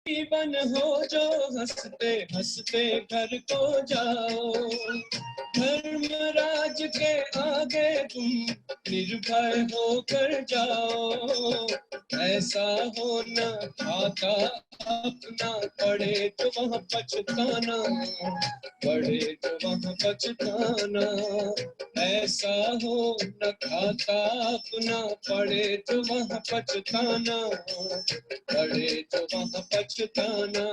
जीवन हो जो हंसते हंसते घर को जाओ। धर्मराज के आगे तुम निर्भय होकर जाओ। ऐसा होना खाता अपना, पड़े तो वहाँ पछताना, पड़े तो वहाँ पछताना। ऐसा हो न खाता अपना, पड़े तो वहाँ पछताना, पड़े तो वहाँ पछताना।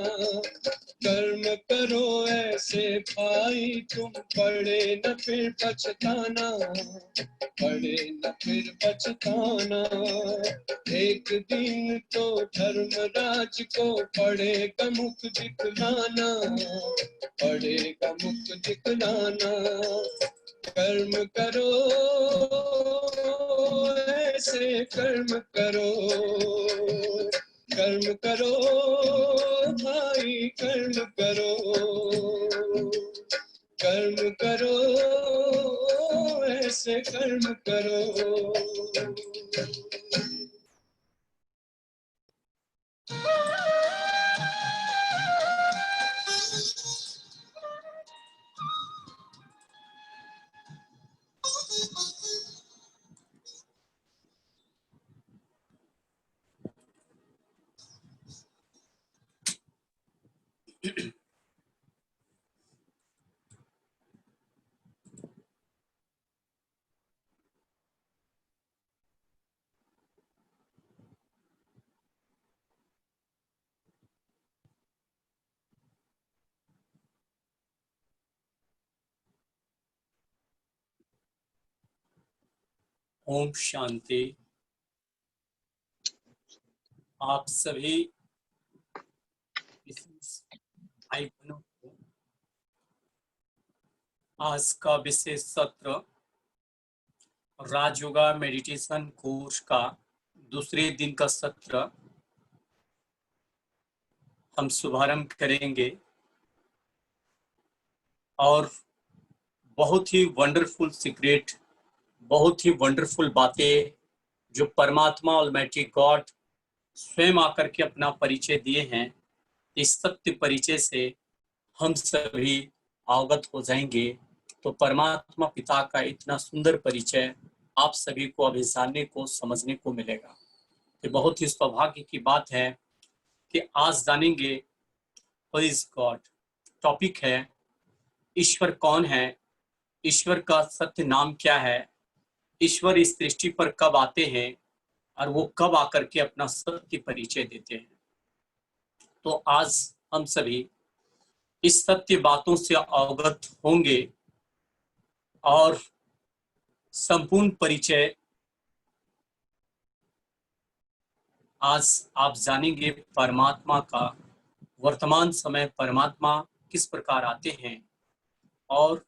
कर्म करो ऐसे भाई तुम, पड़े न फिर पछताना, पड़े न फिर पछताना। एक दिन तो धर्मराज को पड़ेगा मुख दिखलाना, पड़ेगा मुख दिखलाना। कर्म करो ऐसे कर्म करो, कर्म करो भाई कर्म करो, कर्म करो ऐसे कर्म करो। ओम शांति। आप सभी भाई बहनों को आज का विशेष सत्र राजयोगा मेडिटेशन कोर्स का दूसरे दिन का सत्र हम शुभारंभ करेंगे। और बहुत ही वंडरफुल सीक्रेट, बहुत ही वंडरफुल बातें जो परमात्मा ऑलमाइटी गॉड स्वयं आकर के अपना परिचय दिए हैं, इस सत्य परिचय से हम सभी अवगत हो जाएंगे। तो परमात्मा पिता का इतना सुंदर परिचय आप सभी को अभी जानने को समझने को मिलेगा। ये बहुत ही सौभाग्य की बात है कि आज जानेंगे हु इज गॉड। टॉपिक है ईश्वर कौन है, ईश्वर का सत्य नाम क्या है, ईश्वर इस सृष्टि पर कब आते हैं और वो कब आकर के अपना सत्य परिचय देते हैं। तो आज हम सभी इस सत्य बातों से अवगत होंगे और संपूर्ण परिचय आज आप जानेंगे परमात्मा का। वर्तमान समय परमात्मा किस प्रकार आते हैं और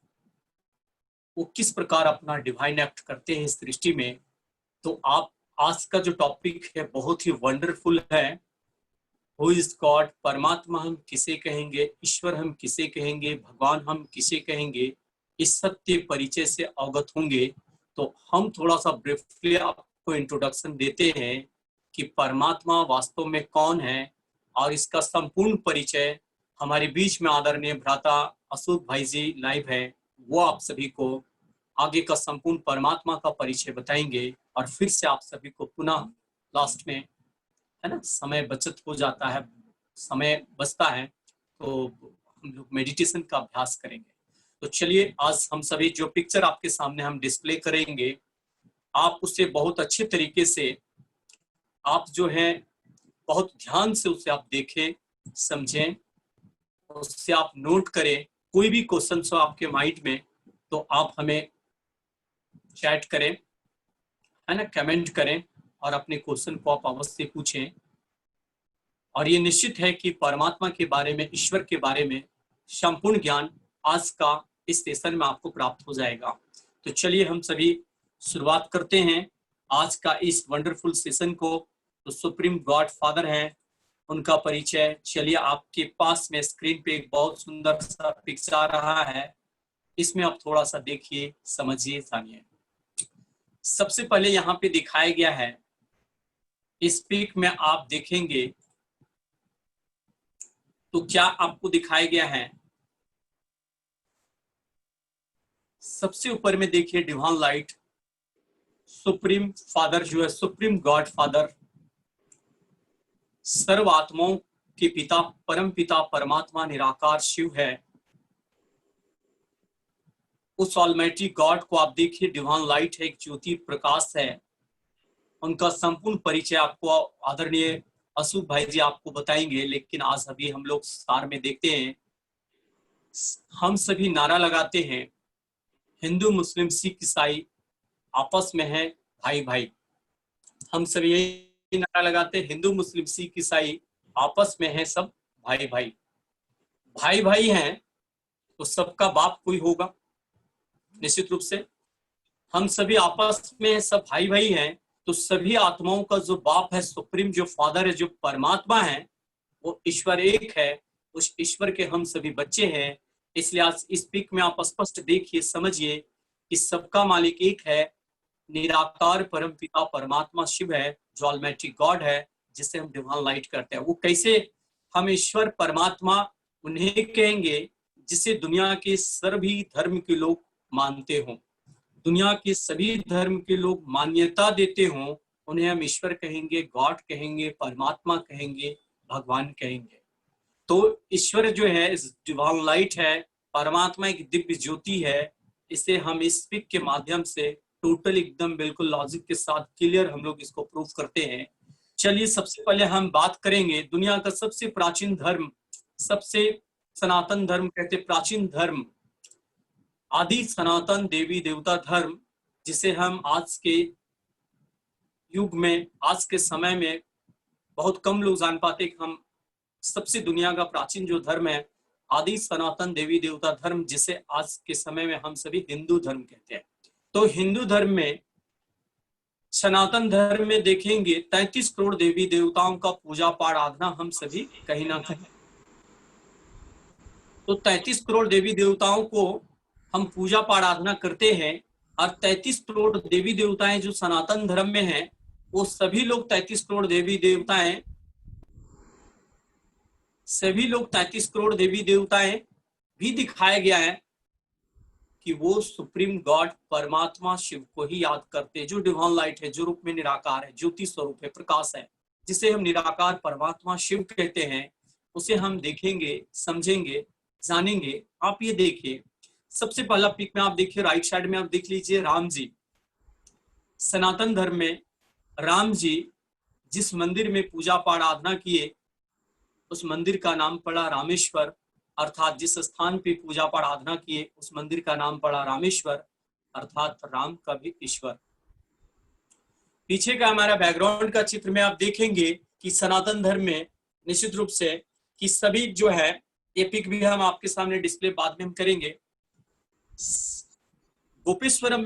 वो किस प्रकार अपना डिवाइन एक्ट करते हैं इस सृष्टि में। तो आप आज का जो टॉपिक है बहुत ही वंडरफुल है। हु इज गॉड, परमात्मा हम किसे कहेंगे, ईश्वर हम किसे कहेंगे, भगवान हम किसे कहेंगे, इस सत्य परिचय से अवगत होंगे। तो हम थोड़ा सा ब्रीफली आपको इंट्रोडक्शन देते हैं कि परमात्मा वास्तव में कौन है और इसका संपूर्ण परिचय हमारे बीच में आदरणीय भ्राता अशोक भाई जी लाइव है, वो आप सभी को आगे का संपूर्ण परमात्मा का परिचय बताएंगे। और फिर से आप सभी को पुनः लास्ट में, है ना, समय बचत हो जाता है, समय बचता है तो हम लोग मेडिटेशन का अभ्यास करेंगे। तो चलिए आज हम सभी जो पिक्चर आपके सामने हम डिस्प्ले करेंगे, आप उसे बहुत अच्छे तरीके से आप जो है बहुत ध्यान से उसे आप देखें, समझें, उससे आप नोट करें। कोई भी क्वेश्चन हो आपके माइंड में तो आप हमें चैट करें, है ना, कमेंट करें और अपने क्वेश्चन को आप अवश्य पूछें। और ये निश्चित है कि परमात्मा के बारे में, ईश्वर के बारे में संपूर्ण ज्ञान आज का इस सेशन में आपको प्राप्त हो जाएगा। तो चलिए हम सभी शुरुआत करते हैं आज का इस वंडरफुल सेशन को। तो सुप्रीम गॉड फादर हैं, उनका परिचय। चलिए आपके पास में स्क्रीन पे एक बहुत सुंदर सा पिक्चर आ रहा है, इसमें आप थोड़ा सा देखिए, समझिए, जानिए। सबसे पहले यहाँ पे दिखाया गया है, इस पिक में आप देखेंगे तो क्या आपको दिखाया गया है? सबसे ऊपर में देखिए डिवाइन लाइट, सुप्रीम फादर जो है, सुप्रीम गॉड फादर, सर्व आत्माओं के पिता, परम पिता परमात्मा निराकार शिव है। उस ऑलमाइटी गॉड को आप देखिए, डिवाइन लाइट है, एक ज्योति प्रकाश है। उनका संपूर्ण परिचय आपको आदरणीय अशोक भाई जी आपको बताएंगे, लेकिन आज अभी हम लोग सार में देखते हैं। हम सभी नारा लगाते हैं, हिंदू मुस्लिम सिख ईसाई आपस में है भाई भाई। हम सभी यही नारा लगाते हैं, हिंदू मुस्लिम सिख ईसाई आपस में है सब भाई भाई। भाई भाई हैं तो सबका बाप कोई होगा निश्चित रूप से। हम सभी आपस में सब भाई भाई हैं तो सभी आत्माओं का जो बाप है, सुप्रीम जो फादर है, जो परमात्मा है, वो ईश्वर एक है। उस ईश्वर के हम सभी बच्चे हैं। इसलिए आज इस पिक में आप स्पष्ट देखिए, समझिए कि सबका मालिक एक है, निराकार परम पिता परमात्मा शिव है, जो ऑलमाइटी गॉड है, जिसे हम डिवाइन लाइट करते हैं। वो कैसे? हम ईश्वर परमात्मा उन्हें कहेंगे जिसे दुनिया के सभी धर्म के लोग मानते हों, दुनिया के सभी धर्म के लोग मान्यता देते हों, उन्हें हम ईश्वर कहेंगे, गॉड कहेंगे, परमात्मा कहेंगे, भगवान कहेंगे। तो ईश्वर जो है इस डिवाइन लाइट है, परमात्मा एक दिव्य ज्योति है। इसे हम इस स्पीक के माध्यम से टोटल एकदम बिल्कुल लॉजिक के साथ क्लियर हम लोग इसको प्रूफ करते हैं। चलिए सबसे पहले हम बात करेंगे दुनिया का सबसे प्राचीन धर्म, सबसे सनातन धर्म कहते, प्राचीन धर्म, आदि सनातन देवी देवता धर्म, जिसे हम आज के युग में, आज के समय में बहुत कम लोग जान पाते कि हम सबसे दुनिया का प्राचीन जो धर्म है आदि सनातन देवी देवता धर्म, जिसे आज के समय में हम सभी हिंदू धर्म कहते हैं। तो हिंदू धर्म में, सनातन धर्म में देखेंगे 33 करोड़ देवी देवताओं का पूजा पाठ आराधना हम सभी कहीं ना कहीं, तो 33 करोड़ देवी देवताओं को हम पूजा पाठ आराधना करते हैं। और 33 करोड़ देवी देवताएं जो सनातन धर्म में हैं, वो सभी लोग 33 करोड़ देवी देवताएं, सभी लोग 33 करोड़ देवी देवताएं भी दिखाया गया है कि वो सुप्रीम गॉड परमात्मा शिव को ही याद करते, जो डिवाइन लाइट है, जो रूप में निराकार है, ज्योति स्वरूप है, प्रकाश है, जिसे हम निराकार परमात्मा शिव कहते हैं। उसे हम देखेंगे, समझेंगे, जानेंगे। आप ये देखिए, सबसे पहला पिक में आप देखिए, राइट साइड में आप देख लीजिए राम जी। सनातन धर्म में राम जी जिस मंदिर में पूजा पाठ आराधना किए, उस मंदिर का नाम पड़ा रामेश्वर, अर्थात जिस स्थान पे पूजा पाठ आराधना किए उस मंदिर का नाम पड़ा रामेश्वर, अर्थात राम का भी ईश्वर। पीछे का हमारा बैकग्राउंड का चित्र में आप देखेंगे कि सनातन धर्म में निश्चित रूप से कि सभी जो है, ये पिक भी हम आपके सामने डिस्प्ले बाद में हम करेंगे। गोपेश्वरम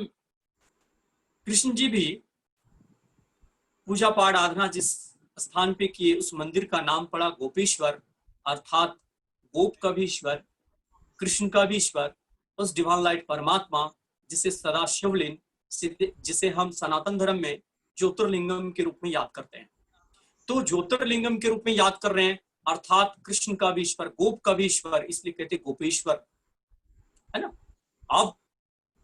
कृष्ण जी भी पूजा पाठ आराधना जिस स्थान पे किए उस मंदिर का नाम पड़ा गोपेश्वर, अर्थात गोप का भी ईश्वर, कृष्ण का भी ईश्वर, उस डिवाइन लाइट परमात्मा जिसे सदा शिवलिंग, जिसे हम सनातन धर्म में ज्योतिर्लिंगम के रूप में याद करते हैं। तो ज्योतिर्लिंगम के रूप में याद कर रहे हैं, अर्थात कृष्ण का भी ईश्वर, गोप का भी ईश्वर, इसलिए कहते गोपेश्वर, है ना। आप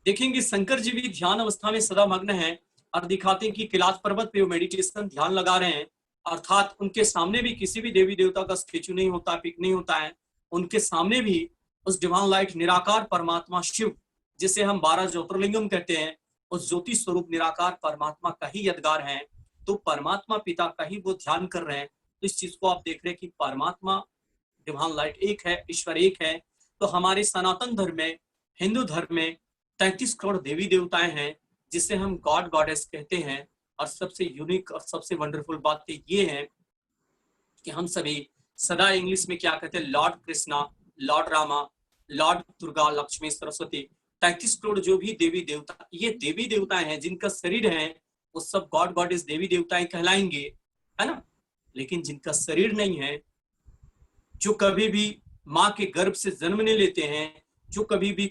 देखेंगे शंकर जी भी ध्यान अवस्था में सदा मग्न है और दिखाते हैं कि कैलाश पर्वत पे वो मेडिटेशन ध्यान लगा रहे हैं, अर्थात उनके सामने भी किसी भी देवी देवता का स्टेचू नहीं होता, पिक नहीं होता है। उनके सामने भी उस डिवाइन लाइट निराकार परमात्मा शिव, जिसे हम 12 ज्योतिर्लिंगम कहते हैं, उस ज्योति स्वरूप निराकार परमात्मा का ही यदगार है। तो परमात्मा पिता का ही वो ध्यान कर रहे हैं। तो इस चीज को आप देख रहे हैं कि परमात्मा डिवाइन लाइट एक है, ईश्वर एक है। तो हमारे सनातन धर्म में, हिंदू धर्म में 33 करोड़ देवी देवताएं हैं, जिसे हम गॉड गॉडेस कहते हैं। और सबसे यूनिक और सबसे वंडरफुल बात ये है कि हम सभी सदा इंग्लिश में क्या कहते हैं, Lord Krishna, Lord Rama, Lord Durga, Lakshmi, Saraswati, 33 crore जो भी देवी देवता, ये देवी देवताएं हैं जिनका शरीर है, वो सब गॉड गॉडेस देवी देवताएं कहलाएंगे, है ना। लेकिन जिनका शरीर नहीं है, जो कभी भी माँ के गर्भ से जन्म नहीं लेते हैं, जो कभी भी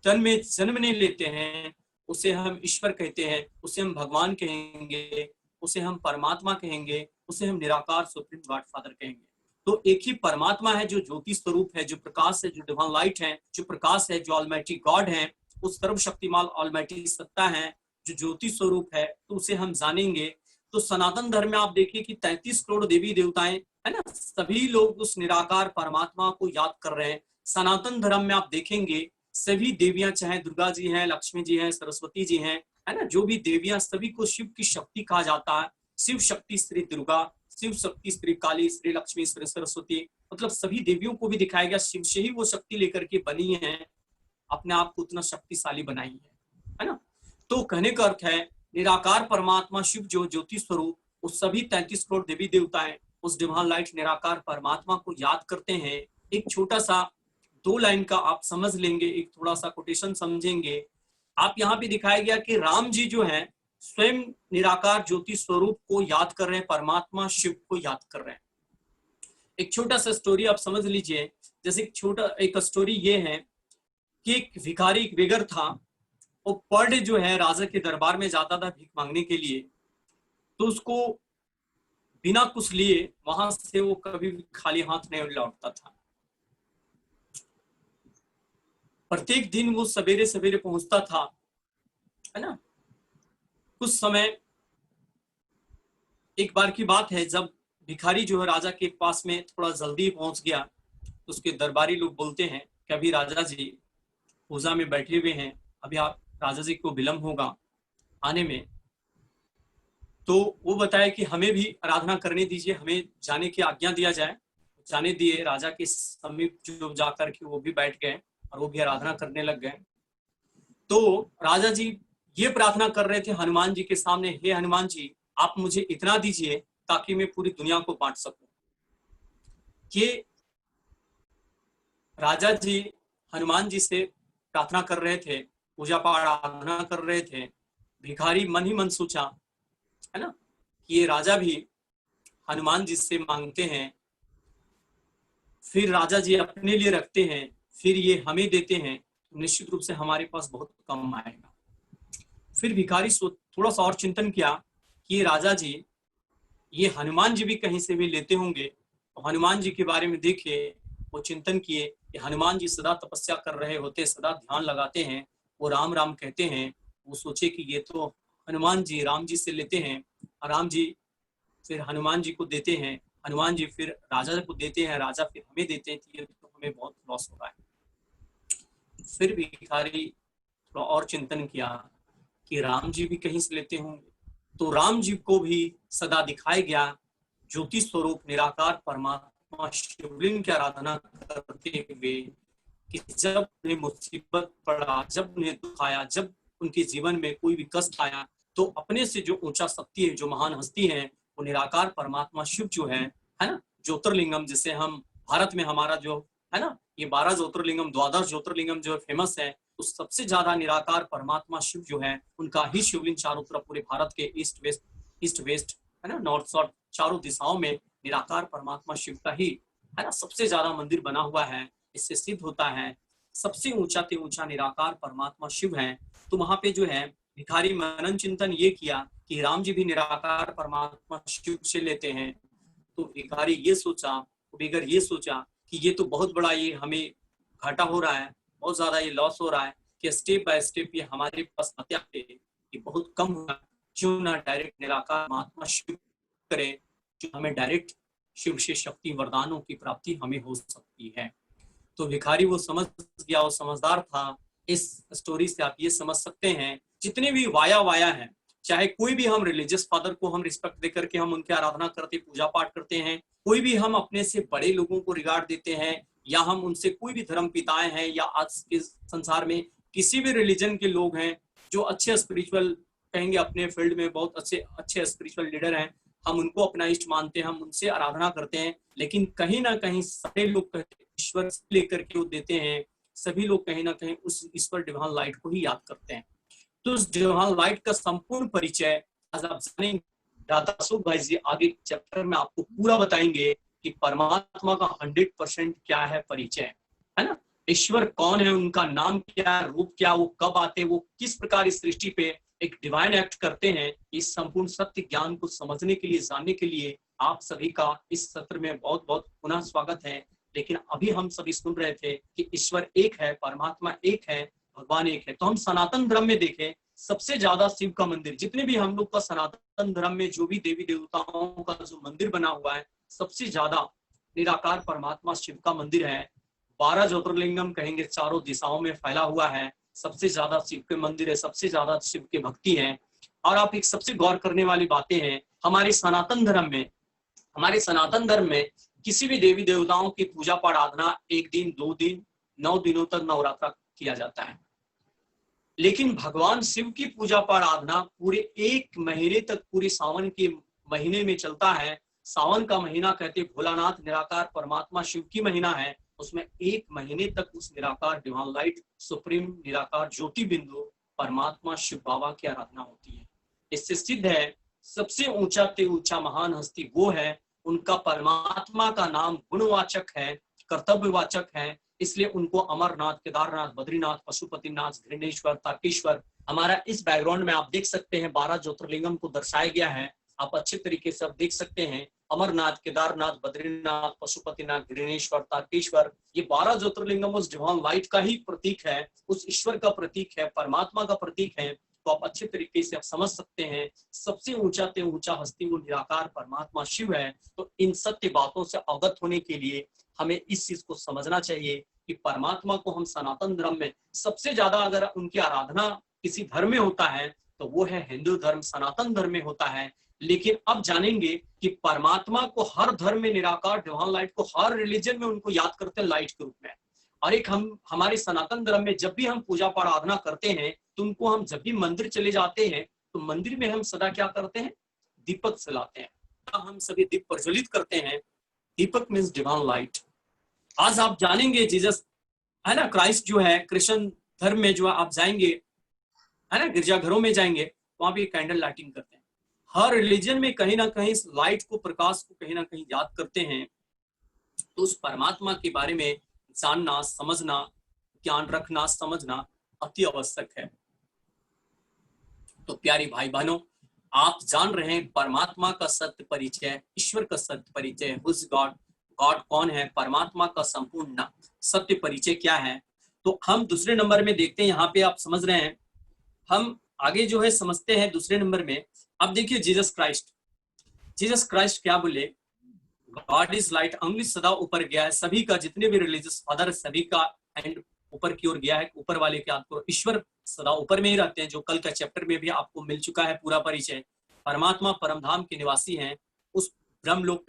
तन में जन्म नहीं लेते हैं, उसे हम ईश्वर कहते हैं, उसे हम भगवान कहेंगे, उसे हम परमात्मा कहेंगे, उसे हम निराकार सुप्रीम गॉड फादर कहेंगे। तो एक ही परमात्मा है जो ज्योति स्वरूप है, जो प्रकाश है, जो डिवाइन लाइट है, जो प्रकाश है, जो ऑलमाइटी गॉड है, उस सर्वशक्तिमान ऑलमाइटी सत्ता है जो ज्योति स्वरूप है, तो उसे हम जानेंगे। तो सनातन धर्म में आप देखिए कि 33 करोड़ देवी देवताएं है ना, सभी लोग उस निराकार परमात्मा को याद कर रहे हैं। सनातन धर्म में आप देखेंगे सभी देवियां, चाहे दुर्गा जी हैं, लक्ष्मी जी हैं, सरस्वती जी हैं, है ना, जो भी देवियां, सभी को शिव की शक्ति कहा जाता है। शिव शक्ति श्री दुर्गा, शिव शक्ति श्री काली, श्री लक्ष्मी, श्री सरस्वती, मतलब सभी देवियों को भी दिखाया गया शिव से ही वो शक्ति लेकर के बनी है, अपने आप को उतना शक्तिशाली बनाई है ना। तो कहने का अर्थ है निराकार परमात्मा शिव जो ज्योति स्वरूप, उस सभी 33 करोड़ देवी देवताएं उस डिवाइन लाइट निराकार परमात्मा को याद करते हैं। एक छोटा सा 2 लाइन का आप समझ लेंगे, एक थोड़ा सा कोटेशन समझेंगे। आप यहाँ पे दिखाया गया कि राम जी जो है स्वयं निराकार ज्योति स्वरूप को याद कर रहे हैं, परमात्मा शिव को याद कर रहे हैं। एक छोटा सा स्टोरी आप समझ लीजिए। जैसे एक स्टोरी ये है कि एक भिखारी, एक बेगर था, वो पर डे जो है राजा के दरबार में जाता था भीख मांगने के लिए, तो उसको बिना कुछ लिए वहां से वो कभी भी खाली हाथ नहीं लौटता था। प्रत्येक दिन वो सवेरे सवेरे पहुंचता था, है ना। कुछ समय, एक बार की बात है, जब भिखारी जो है राजा के पास में थोड़ा जल्दी पहुंच गया, तो उसके दरबारी लोग बोलते हैं कि अभी राजा जी पूजा में बैठे हुए हैं, अभी आप राजा जी को विलंब होगा आने में। तो वो बताया कि हमें भी आराधना करने दीजिए, हमें जाने की आज्ञा दिया जाए। जाने दिए, राजा के समीप जो जाकर के वो भी बैठ गए और वो भी आराधना करने लग गए। तो राजा जी ये प्रार्थना कर रहे थे हनुमान जी के सामने, हे हनुमान जी, आप मुझे इतना दीजिए ताकि मैं पूरी दुनिया को बांट सकूं। ये राजा जी हनुमान जी से प्रार्थना कर रहे थे, पूजा पाठ आराधना कर रहे थे। भिखारी मन ही मन सोचा, है ना, कि ये राजा भी हनुमान जी से मांगते हैं, फिर राजा जी अपने लिए रखते हैं, फिर ये हमें देते हैं, तो निश्चित रूप से हमारे पास बहुत कम आएगा। फिर भिखारी थोड़ा सा और चिंतन किया कि ये राजा जी, ये हनुमान जी भी कहीं से भी लेते होंगे। तो हनुमान जी के बारे में देखे, वो चिंतन किए कि हनुमान जी सदा तपस्या कर रहे होते, सदा ध्यान लगाते हैं, वो राम राम कहते हैं। वो सोचे कि ये तो हनुमान जी राम जी से लेते हैं, और राम जी फिर हनुमान जी को देते हैं, हनुमान जी फिर राजा को देते हैं, राजा फिर हमें देते हैं, ये तो हमें बहुत लॉस हो रहा है। फिर भिखारी थोड़ा और चिंतन किया कि राम जी भी कहीं से लेते होंगे। तो राम जी को भी सदा दिखाया गया ज्योति स्वरूप निराकार परमात्मा शिवलिंग की आराधना करते हुए कि जब उन्हें मुसीबत पड़ा, जब उन्हें दुख आया, जब उनके जीवन में कोई भी कष्ट आया, तो अपने से जो ऊंचा शक्ति है, जो महान हस्ती है, वो निराकार परमात्मा शिव जो है ना, ज्योतिर्लिंगम, जिसे हम भारत में हमारा जो है ना, ये 12 ज्योतिर्लिंगम, द्वादश ज्योतिर्लिंगम जो फेमस है, तो सबसे ज्यादा निराकार परमात्मा शिव जो है, उनका ही शिवलिंग चारों तरफ पूरे भारत के ईस्ट वेस्ट है ना, नॉर्थ साउथ चारों दिशाओं में निराकार परमात्मा शिव का ही है ना सबसे ज्यादा मंदिर बना हुआ है। इससे सिद्ध होता है सबसे ऊंचा ते ऊंचा निराकार परमात्मा शिव है। तो वहां पे जो है भिखारी मनन चिंतन ये किया कि राम जी भी निराकार परमात्मा शिव से लेते हैं। तो भिखारी ये सोचा, बेगर ये सोचा कि ये तो बहुत बड़ा ये हमें घाटा हो रहा है, बहुत ज्यादा ये लॉस हो रहा है कि स्टेप बाय स्टेप ये हमारे पास ये बहुत कम हुआ, क्यों ना डायरेक्ट निराकार परमात्मा शिव करें, जो हमें डायरेक्ट शिव से शक्ति वरदानों की प्राप्ति हमें हो सकती है। तो भिखारी वो समझ गया, वो समझदार था। इस स्टोरी से आप ये समझ सकते हैं जितने भी वाया हैं, चाहे कोई भी हम रिलीजियस फादर को हम रिस्पेक्ट देकर के हम उनकी आराधना करते, पूजा पाठ करते हैं, कोई भी हम अपने से बड़े लोगों को रिगार्ड देते हैं, या हम उनसे कोई भी धर्म पिताएं हैं, या आज के संसार में किसी भी रिलीजन के लोग हैं जो अच्छे स्पिरिचुअल कहेंगे, अपने फील्ड में बहुत अच्छे स्पिरिचुअल लीडर हैं, हम उनको अपना इष्ट मानते हैं, हम उनसे आराधना करते हैं। लेकिन कहीं ना कहीं सारे लोग ईश्वर से लेकर के वो देते हैं, सभी लोग कहीं ना कहीं उस ईश्वर डिवाइन लाइट को ही याद करते हैं। तो उस डिवाइन लाइट का संपूर्ण परिचय आज आप जानेंगे। दादा अशोक भाई जी आगे चैप्टर में आपको पूरा बताएंगे कि परमात्मा का 100% क्या है परिचय, है ना, ईश्वर कौन है, उनका नाम क्या, रूप क्या, वो कब आते, वो किस प्रकार इस सृष्टि पे एक डिवाइन एक्ट करते हैं। इस संपूर्ण सत्य ज्ञान को समझने के लिए, जानने के लिए आप सभी का इस सत्र में बहुत बहुत पुनः स्वागत है। लेकिन अभी हम सभी सुन रहे थे कि ईश्वर एक है, परमात्मा एक है, भगवान एक है। तो हम सनातन धर्म में देखें, सबसे ज्यादा शिव का मंदिर, जितने भी हम लोग का सनातन धर्म में जो भी देवी देवताओं का जो मंदिर बना हुआ है, सबसे ज्यादा निराकार परमात्मा शिव का मंदिर है। 12 ज्योतिर्लिंगम कहेंगे, चारों दिशाओं में फैला हुआ है। सबसे ज्यादा शिव के मंदिर है, सबसे ज्यादा शिव के भक्ति है। और आप एक सबसे गौर करने वाली बातें हैं, हमारे सनातन धर्म में किसी भी देवी देवताओं की पूजा पाठ आराधना 1 दिन 2 दिन 9 दिनों तक नवरात्र किया जाता है। लेकिन भगवान शिव की पूजा पाठ आराधना पूरे 1 महीने तक, पूरे सावन के महीने में चलता है। सावन का महीना कहते भोलानाथ निराकार परमात्मा शिव की महीना है। उसमें 1 महीने तक उस निराकार डिवाइन लाइट सुप्रीम निराकार ज्योति बिंदु परमात्मा शिव बाबा की आराधना होती है। इससे सिद्ध है सबसे ऊंचा ते ऊंचा महान हस्ती वो है, उनका परमात्मा का नाम गुणवाचक है, कर्तव्यवाचक है, इसलिए उनको अमरनाथ, केदारनाथ, बद्रीनाथ, पशुपतिनाथ, घृणेश्वर, तारकेश्वर, हमारा इस बैकग्राउंड में आप देख सकते हैं 12 ज्योतिर्लिंगम को दर्शाया गया है। आप अच्छे तरीके से आप देख सकते हैं, अमरनाथ, केदारनाथ, बद्रीनाथ, पशुपतिनाथ, घृणेश्वर, तारकेश्वर, ये 12 ज्योतिर्लिंगम उस डिवाइन लाइट का ही प्रतीक है, उस ईश्वर का प्रतीक है, परमात्मा का प्रतीक है। तो आप अच्छे तरीके से आप समझ सकते हैं सबसे ऊंचा ते ऊंचा हस्ती वो निराकार परमात्मा शिव है। तो इन सत्य बातों से अवगत होने के लिए हमें इस चीज को समझना चाहिए कि परमात्मा को हम सनातन धर्म में सबसे ज्यादा अगर उनकी आराधना किसी धर्म में होता है तो वो है हिंदू धर्म, सनातन धर्म में होता है। लेकिन अब जानेंगे कि परमात्मा को हर धर्म में, निराकार डिवाइन लाइट को हर रिलीजन में उनको याद करते हैं लाइट के रूप में। और एक हम हमारे सनातन धर्म में जब भी हम पूजा पाठ आराधना करते हैं तो उनको हम जब भी मंदिर चले जाते हैं तो मंदिर में हम सदा क्या करते हैं, दीपक जलाते हैं, हम सभी दीप प्रज्वलित करते हैं। दीपक मीन्स डिवाइन लाइट। आज आप जानेंगे जीसस है ना, क्राइस्ट जो है क्रिश्चियन धर्म में जो आप जाएंगे है ना, गिरजाघरों में जाएंगे वहां भी कैंडल लाइटिंग करते हैं। हर रिलीजन में कहीं ना कहीं लाइट को, प्रकाश को कहीं ना कहीं याद करते हैं। तो उस परमात्मा के बारे में जानना, समझना, ज्ञान रखना, समझना अति आवश्यक है। तो प्यारे भाई बहनों, आप जान रहे हैं परमात्मा का सत्य परिचय, ईश्वर का सत्य परिचय, हुज गॉड, गॉड कौन है, परमात्मा का संपूर्ण सत्य परिचय क्या है। तो हम दूसरे नंबर में देखते हैं, यहाँ पे आप समझ रहे हैं, हम आगे जो है समझते हैं दूसरे नंबर में। अब देखिए जीसस क्राइस्ट क्या बोले, गॉड इज लाइट, अंगुली सदा ऊपर गया है। सभी का, जितने भी रिलीजियस फादर, सभी का एंड ऊपर की ओर गया है, ऊपर वाले के याद करो। ईश्वर सदा ऊपर में ही रहते हैं, जो कल का चैप्टर में भी आपको मिल चुका है पूरा परिचय। परमात्मा परमधाम के निवासी हैं, उस ब्रह्मलोक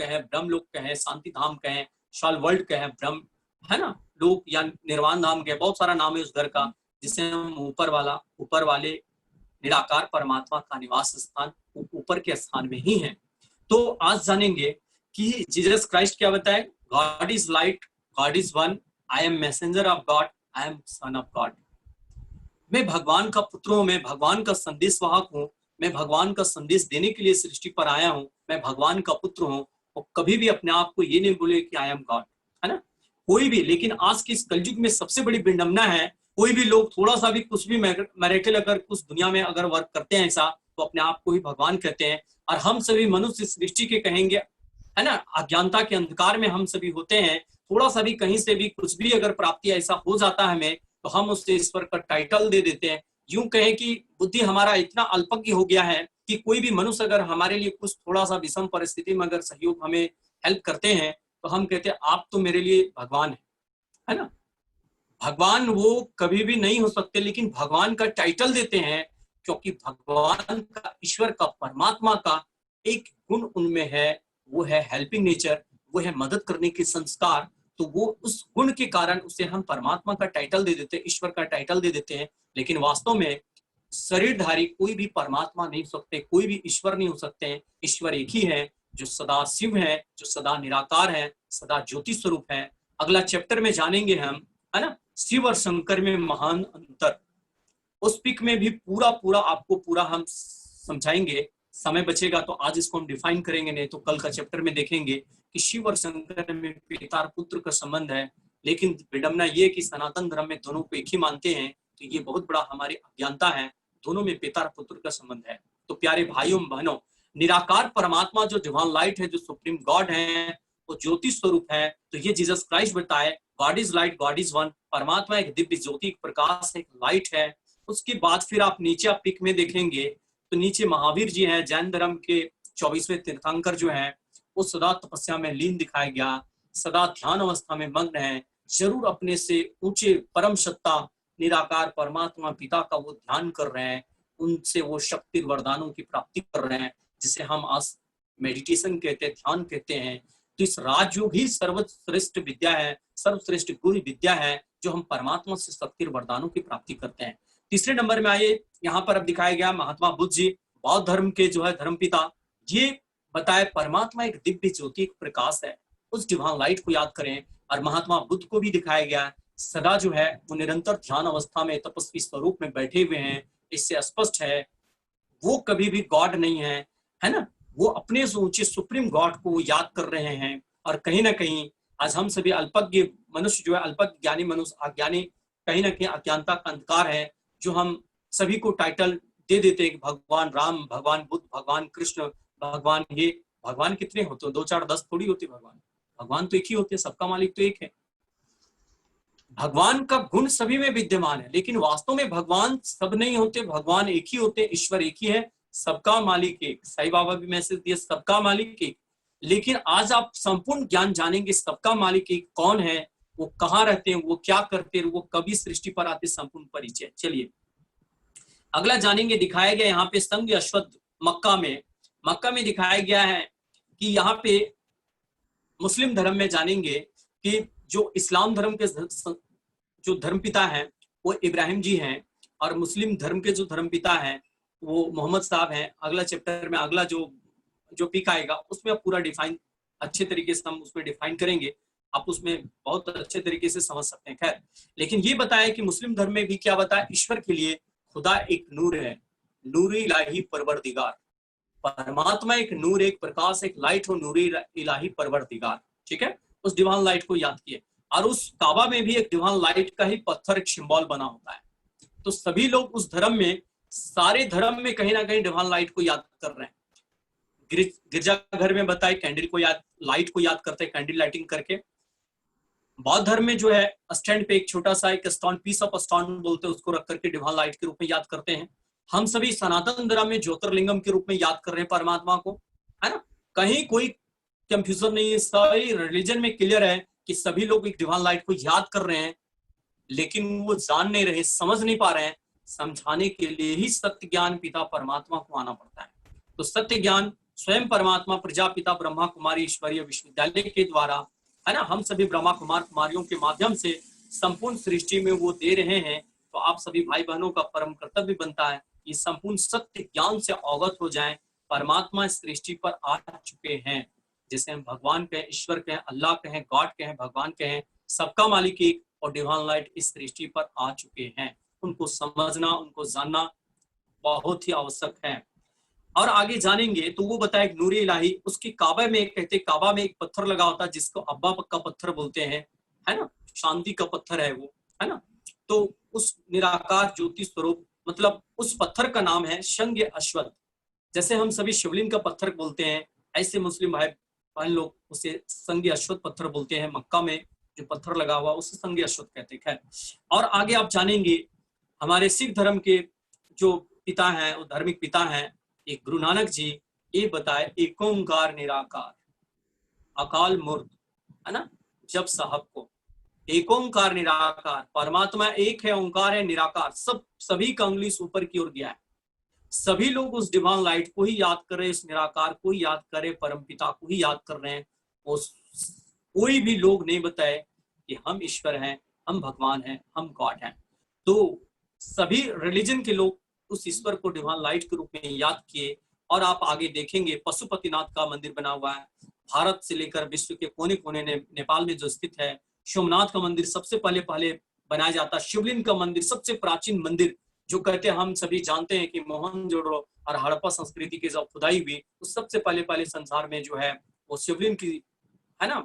कहे, शांति धाम कहे, शाल वर्ल्ड कहे, ब्रह्म है ना लोक या निर्वाण धाम कहे, बहुत सारा नाम है उस घर का, जिसे हम ऊपर वाले निराकार परमात्मा का निवास स्थान ऊपर के स्थान में ही है। तो आज जानेंगे कि जीसस क्राइस्ट क्या बताए, God is light, God is one, I am messenger of God, I am son of God. मैं भगवान का पुत्र हूं, मैं भगवान का संदेशवाहक हूं, मैं भगवान का संदेश देने के लिए सृष्टि पर आया हूं, मैं भगवान का पुत्र हूं। और कभी भी अपने आप को ये नहीं बोले कि आई एम गॉड, है ना, कोई भी। लेकिन आज की इस कलयुग में सबसे बड़ी विडंबना है, कोई भी लोग थोड़ा सा भी कुछ भी मैरेकल अगर कुछ दुनिया में अगर वर्क करते हैं ऐसा, तो अपने आप को ही भगवान कहते हैं। और हम सभी मनुष्य सृष्टि के कहेंगे, है ना, अज्ञानता के अंधकार में हम सभी होते हैं। थोड़ा सा भी कहीं से भी कुछ भी अगर प्राप्ति ऐसा हो जाता है हमें, तो हम उससे ईश्वर का टाइटल दे देते हैं। यूं कहें कि बुद्धि हमारा इतना अल्पज्ञ हो गया है कि कोई भी मनुष्य अगर हमारे लिए कुछ थोड़ा सा विषम परिस्थिति में अगर सहयोग हमें हेल्प करते हैं, तो हम कहते हैं आप तो मेरे लिए भगवान है ना। भगवान वो कभी भी नहीं हो सकते, लेकिन भगवान का टाइटल देते हैं, क्योंकि भगवान का, ईश्वर का, परमात्मा का एक गुण उनमें है, वो है हेल्पिंग नेचर, वो है मदद करने के संस्कार। तो वो उस गुण के कारण उसे हम परमात्मा का टाइटल दे देते हैं, ईश्वर का टाइटल दे देते हैं। लेकिन वास्तव में शरीरधारी कोई भी परमात्मा नहीं हो सकते, कोई भी ईश्वर नहीं हो सकते हैं। ईश्वर एक ही है, जो सदा शिव है, जो सदा निराकार है, सदा ज्योति स्वरूप है। अगला चैप्टर में जानेंगे हम, है ना, शिव और शंकर में महान अंतर। उस पिक में भी पूरा आपको पूरा हम समझाएंगे। समय बचेगा तो आज इसको हम डिफाइन करेंगे, नहीं तो कल का चैप्टर में देखेंगे कि शिव और शंकर में पिता और पुत्र का संबंध है। लेकिन विडंबना ये कि सनातन धर्म में दोनों को एक ही मानते हैं, तो ये बहुत बड़ा हमारी अज्ञानता है। दोनों में पिता और पुत्र का संबंध है। तो प्यारे भाइयों बहनों, निराकार परमात्मा जो डिवाइन लाइट है, जो सुप्रीम गॉड है, वो ज्योति स्वरूप है। तो ये जीसस क्राइस्ट बताए, God is light, God is one. परमात्मा एक दिव्य ज्योति, एक प्रकाश, एक लाइट है। उसके बाद फिर आप नीचे आप पिक में देखेंगे तो नीचे महावीर जी हैं, जैन धर्म के 24वें तीर्थंकर जो हैं, वो सदा तपस्या में लीन दिखाया गया, सदा ध्यान अवस्था में मग्न है, जरूर अपने से ऊंचे परम सत्ता निराकार परमात्मा पिता का वो ध्यान कर रहे हैं, उनसे वो शक्ति वरदानों की प्राप्ति कर रहे हैं, जिसे हम आज मेडिटेशन कहते हैं, ध्यान कहते हैं। तो इस राजयोग ही सर्वश्रेष्ठ विद्या है, सर्वश्रेष्ठ गुरु विद्या है, जो हम परमात्मा से शक्ति वरदानों की प्राप्ति करते हैं। तीसरे नंबर में आइए, यहाँ पर अब दिखाया गया महात्मा बुद्ध जी, बौद्ध धर्म के जो है धर्म पिता, ये बताए परमात्मा एक दिव्य ज्योति, एक प्रकाश है, उस डिवाइन लाइट को याद करें। और महात्मा बुद्ध को भी दिखाया गया, सदा जो है वो निरंतर ध्यान अवस्था में तपस्वी स्वरूप में बैठे हुए हैं। इससे स्पष्ट है वो कभी भी गॉड नहीं है ना, वो अपने से ऊंचे सुप्रीम गॉड को याद कर रहे हैं। और कहीं ना कहीं आज हम सभी अल्पज्ञ मनुष्य जो है, अल्पज्ञ ज्ञानी मनुष्य, अज्ञानी, कहीं ना कहीं अज्ञानता का अंधकार है, जो हम सभी को टाइटल दे देते हैं, भगवान राम, भगवान बुद्ध, भगवान कृष्ण, भगवान ये। भगवान कितने होते हैं? 2 4 10 थोड़ी होते भगवान। भगवान तो एक ही होते हैं, सबका मालिक तो एक है। भगवान का गुण सभी में विद्यमान है, लेकिन वास्तव में भगवान सब नहीं होते, भगवान एक ही होते, ईश्वर एक ही है, सबका मालिक एक। साईं बाबा भी मैसेज दिए, सबका मालिक एक। लेकिन आज आप संपूर्ण ज्ञान जानेंगे, सबका मालिक एक कौन है, वो कहाँ रहते हैं, वो क्या करते हैं, वो कभी सृष्टि पर आते, संपूर्ण परिचय। चलिए अगला जानेंगे। दिखाया गया यहाँ पे संघ अश्वत्थ मक्का में दिखाया गया है कि यहाँ पे मुस्लिम धर्म में जानेंगे कि जो इस्लाम धर्म के जो धर्मपिता हैं वो इब्राहिम जी हैं, और मुस्लिम धर्म के जो धर्मपिता हैं वो मोहम्मद साहब हैं। अगला चैप्टर में अगला जो पिक आएगा उसमें पूरा डिफाइन अच्छे तरीके से हम उसमें डिफाइन करेंगे, आप उसमें बहुत अच्छे तरीके से समझ सकते हैं। खैर, लेकिन ये बताया कि मुस्लिम धर्म में भी क्या बताया, ईश्वर के लिए खुदा एक नूर है, नूर इलाही परवरदिगार। परमात्मा एक नूर, एक प्रकाश, एक लाइट हो, नूर इलाही परवरदिगार। ठीक है, उस डिवाइन लाइट को याद किए। और उस काबा में भी एक डिवाइन लाइट का ही पत्थर एक सिंबल बना होता है। तो सभी लोग उस धर्म में, सारे धर्म में कहीं ना कहीं डिवाइन लाइट को याद कर रहे हैं। गिरजाघर में बताए कैंडल को याद, लाइट को याद करते हैं, कैंडल लाइटिंग करके। बौद्ध धर्म में जो है स्टैंड पे एक छोटा सा एक स्टोन, पीस ऑफ स्टोन बोलते हैं, उसको रख करके डिवाइन लाइट के रूप में याद करते हैं। हम सभी सनातन धर्म में ज्योतिर्लिंगम के रूप में याद कर रहे हैं परमात्मा को, है ना। कहीं कोई कंफ्यूजन नहीं है, सारी रिलीजन में क्लियर है कि सभी लोग एक डिवाइन लाइट को याद कर रहे हैं, लेकिन वो जान नहीं रहे, समझ नहीं पा रहे हैं। समझाने के लिए ही सत्य ज्ञान पिता परमात्मा को आना पड़ता है। तो सत्य ज्ञान स्वयं परमात्मा प्रजापिता ब्रह्मा कुमारी ईश्वरीय विश्वविद्यालय के द्वारा, है ना, हम सभी ब्रह्मा कुमार कुमारियों के माध्यम से संपूर्ण सृष्टि में वो दे रहे हैं। तो आप सभी भाई बहनों का परम कर्तव्य बनता है कि संपूर्ण सत्य ज्ञान से अवगत हो जाएं। परमात्मा इस सृष्टि पर आ चुके हैं, जिसे हम भगवान कहें, ईश्वर कहें, अल्लाह कहें, गॉड कहें, भगवान कहें, सबका मालिक एक, और डिवाइन लाइट इस सृष्टि पर आ चुके हैं। उनको समझना, उनको जानना बहुत ही आवश्यक है। और आगे जानेंगे तो वो बताया नूर इलाही, उसके काबा में कहते, काबा में एक पत्थर लगा होता है जिसको अब्बा का पत्थर बोलते हैं, है ना, शांति का पत्थर है वो, है ना। तो उस निराकार ज्योति स्वरूप, मतलब उस पत्थर का नाम है संघ अश्वत्थ। जैसे हम सभी शिवलिंग का पत्थर बोलते हैं, ऐसे मुस्लिम भाई बहन लोग उसे संघ अश्वत्थ पत्थर बोलते हैं। मक्का में जो पत्थर लगा हुआ उसे संघ अश्वत्थ कहते हैं। और आगे आप जानेंगे हमारे सिख धर्म के जो पिता हैं, वो धार्मिक पिता हैं एक गुरु नानक जी, ये बताए एक ओंकार निराकार अकाल मूर्त, है ना, जब साहब को एक ओंकार निराकार, परमात्मा एक है, ओंकार है, निराकार, सब सभी का उंगली ऊपर की ओर गया है। सभी लोग उस डिवाइन लाइट को ही याद कर रहे हैं, इस निराकार को ही याद कर रहे हैं, परम पिता को ही याद कर रहे हैं। कोई भी लोग नहीं बताए कि हम ईश्वर हैं, हम भगवान हैं, हम गॉड हैं। तो सभी रिलीजन के लोग उस ईश्वर को डिवाइन लाइट के रूप में याद किए। और आप आगे देखेंगे पशुपतिनाथ का मंदिर बना हुआ है, भारत से लेकर विश्व के कोने कोने नेपाल में जो स्थित है। सोमनाथ का मंदिर सबसे पहले बनाया जाता है। शिवलिंग का मंदिर सबसे प्राचीन मंदिर, जो कहते हैं, हम सभी जानते हैं कि मोहनजोदड़ो और हड़प्पा संस्कृति की जब खुदाई हुई, उस सबसे पहले संसार में जो है वो शिवलिंग की, है ना,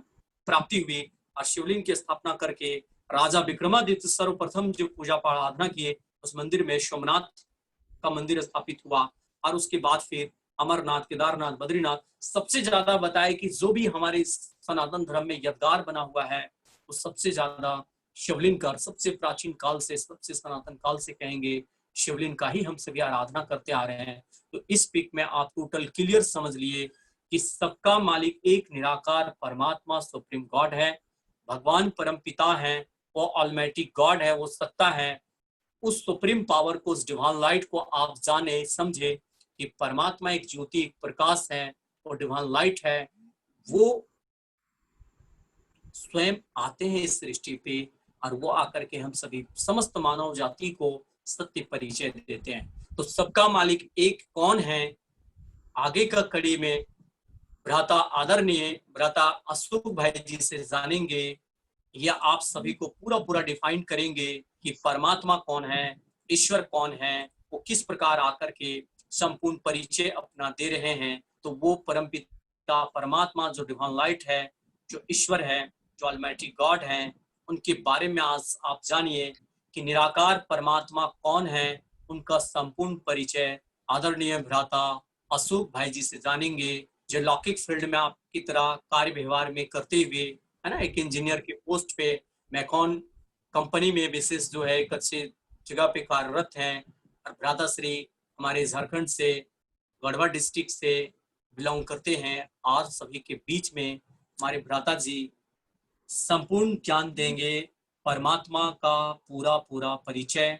प्राप्ति हुई। और शिवलिंग की स्थापना करके राजा विक्रमादित्य सर्वप्रथम जो पूजा आराधना किए उस मंदिर में सोमनाथ का मंदिर स्थापित हुआ, और उसके बाद फिर अमरनाथ, केदारनाथ, बद्रीनाथ। सबसे ज्यादा बताए कि जो भी हमारे सनातन धर्म में यादगार बना हुआ है वो सबसे ज्यादा शिवलिंग का, सबसे प्राचीन काल से, सबसे सनातन काल से कहेंगे शिवलिंग का ही हम सभी आराधना करते आ रहे हैं। तो इस पिक में आप टोटल क्लियर समझ लिए कि सबका मालिक एक निराकार परमात्मा सुप्रीम गॉड है, भगवान परम पिता है, वो ऑलमाइटी गॉड है, वो सत्ता है। उस सुप्रीम पावर को, उस डिवाइन लाइट को आप जाने समझे कि परमात्मा एक ज्योति, एक प्रकाश है, वो डिवाइन लाइट है। वो स्वयं आते हैं इस सृष्टि पे और वो आकर के हम सभी समस्त मानव जाति को सत्य परिचय देते हैं। तो सबका मालिक एक कौन है, आगे का कड़ी में भ्राता आदरणीय भ्राता अशोक भाई जी से जानेंगे, या आप सभी को पूरा पूरा डिफाइन करेंगे कि परमात्मा कौन है, ईश्वर कौन है, वो किस प्रकार आकर के संपूर्ण परिचय अपना दे रहे हैं। तो वो परमपिता परमात्मा जो डिवाइन लाइट है, जो ईश्वर है, जो ऑलमाइटी गॉड है, उनके बारे में आज आप जानिए कि निराकार परमात्मा कौन है, उनका संपूर्ण परिचय आदरणीय भ्राता अशोक भाई जी से जानेंगे, जो लौकिक फील्ड में आपकी तरह कार्य व्यवहार में करते हुए, है ना, एक इंजीनियर के पोस्ट पे मैकॉन कंपनी में विशेष जो है एक अच्छे जगह पे कार्यरत हैं। और भ्राता श्री हमारे झारखंड से गढ़वा डिस्ट्रिक्ट से बिलोंग करते हैं, और सभी के बीच में हमारे भ्राता जी संपूर्ण ज्ञान देंगे, परमात्मा का पूरा पूरा परिचय,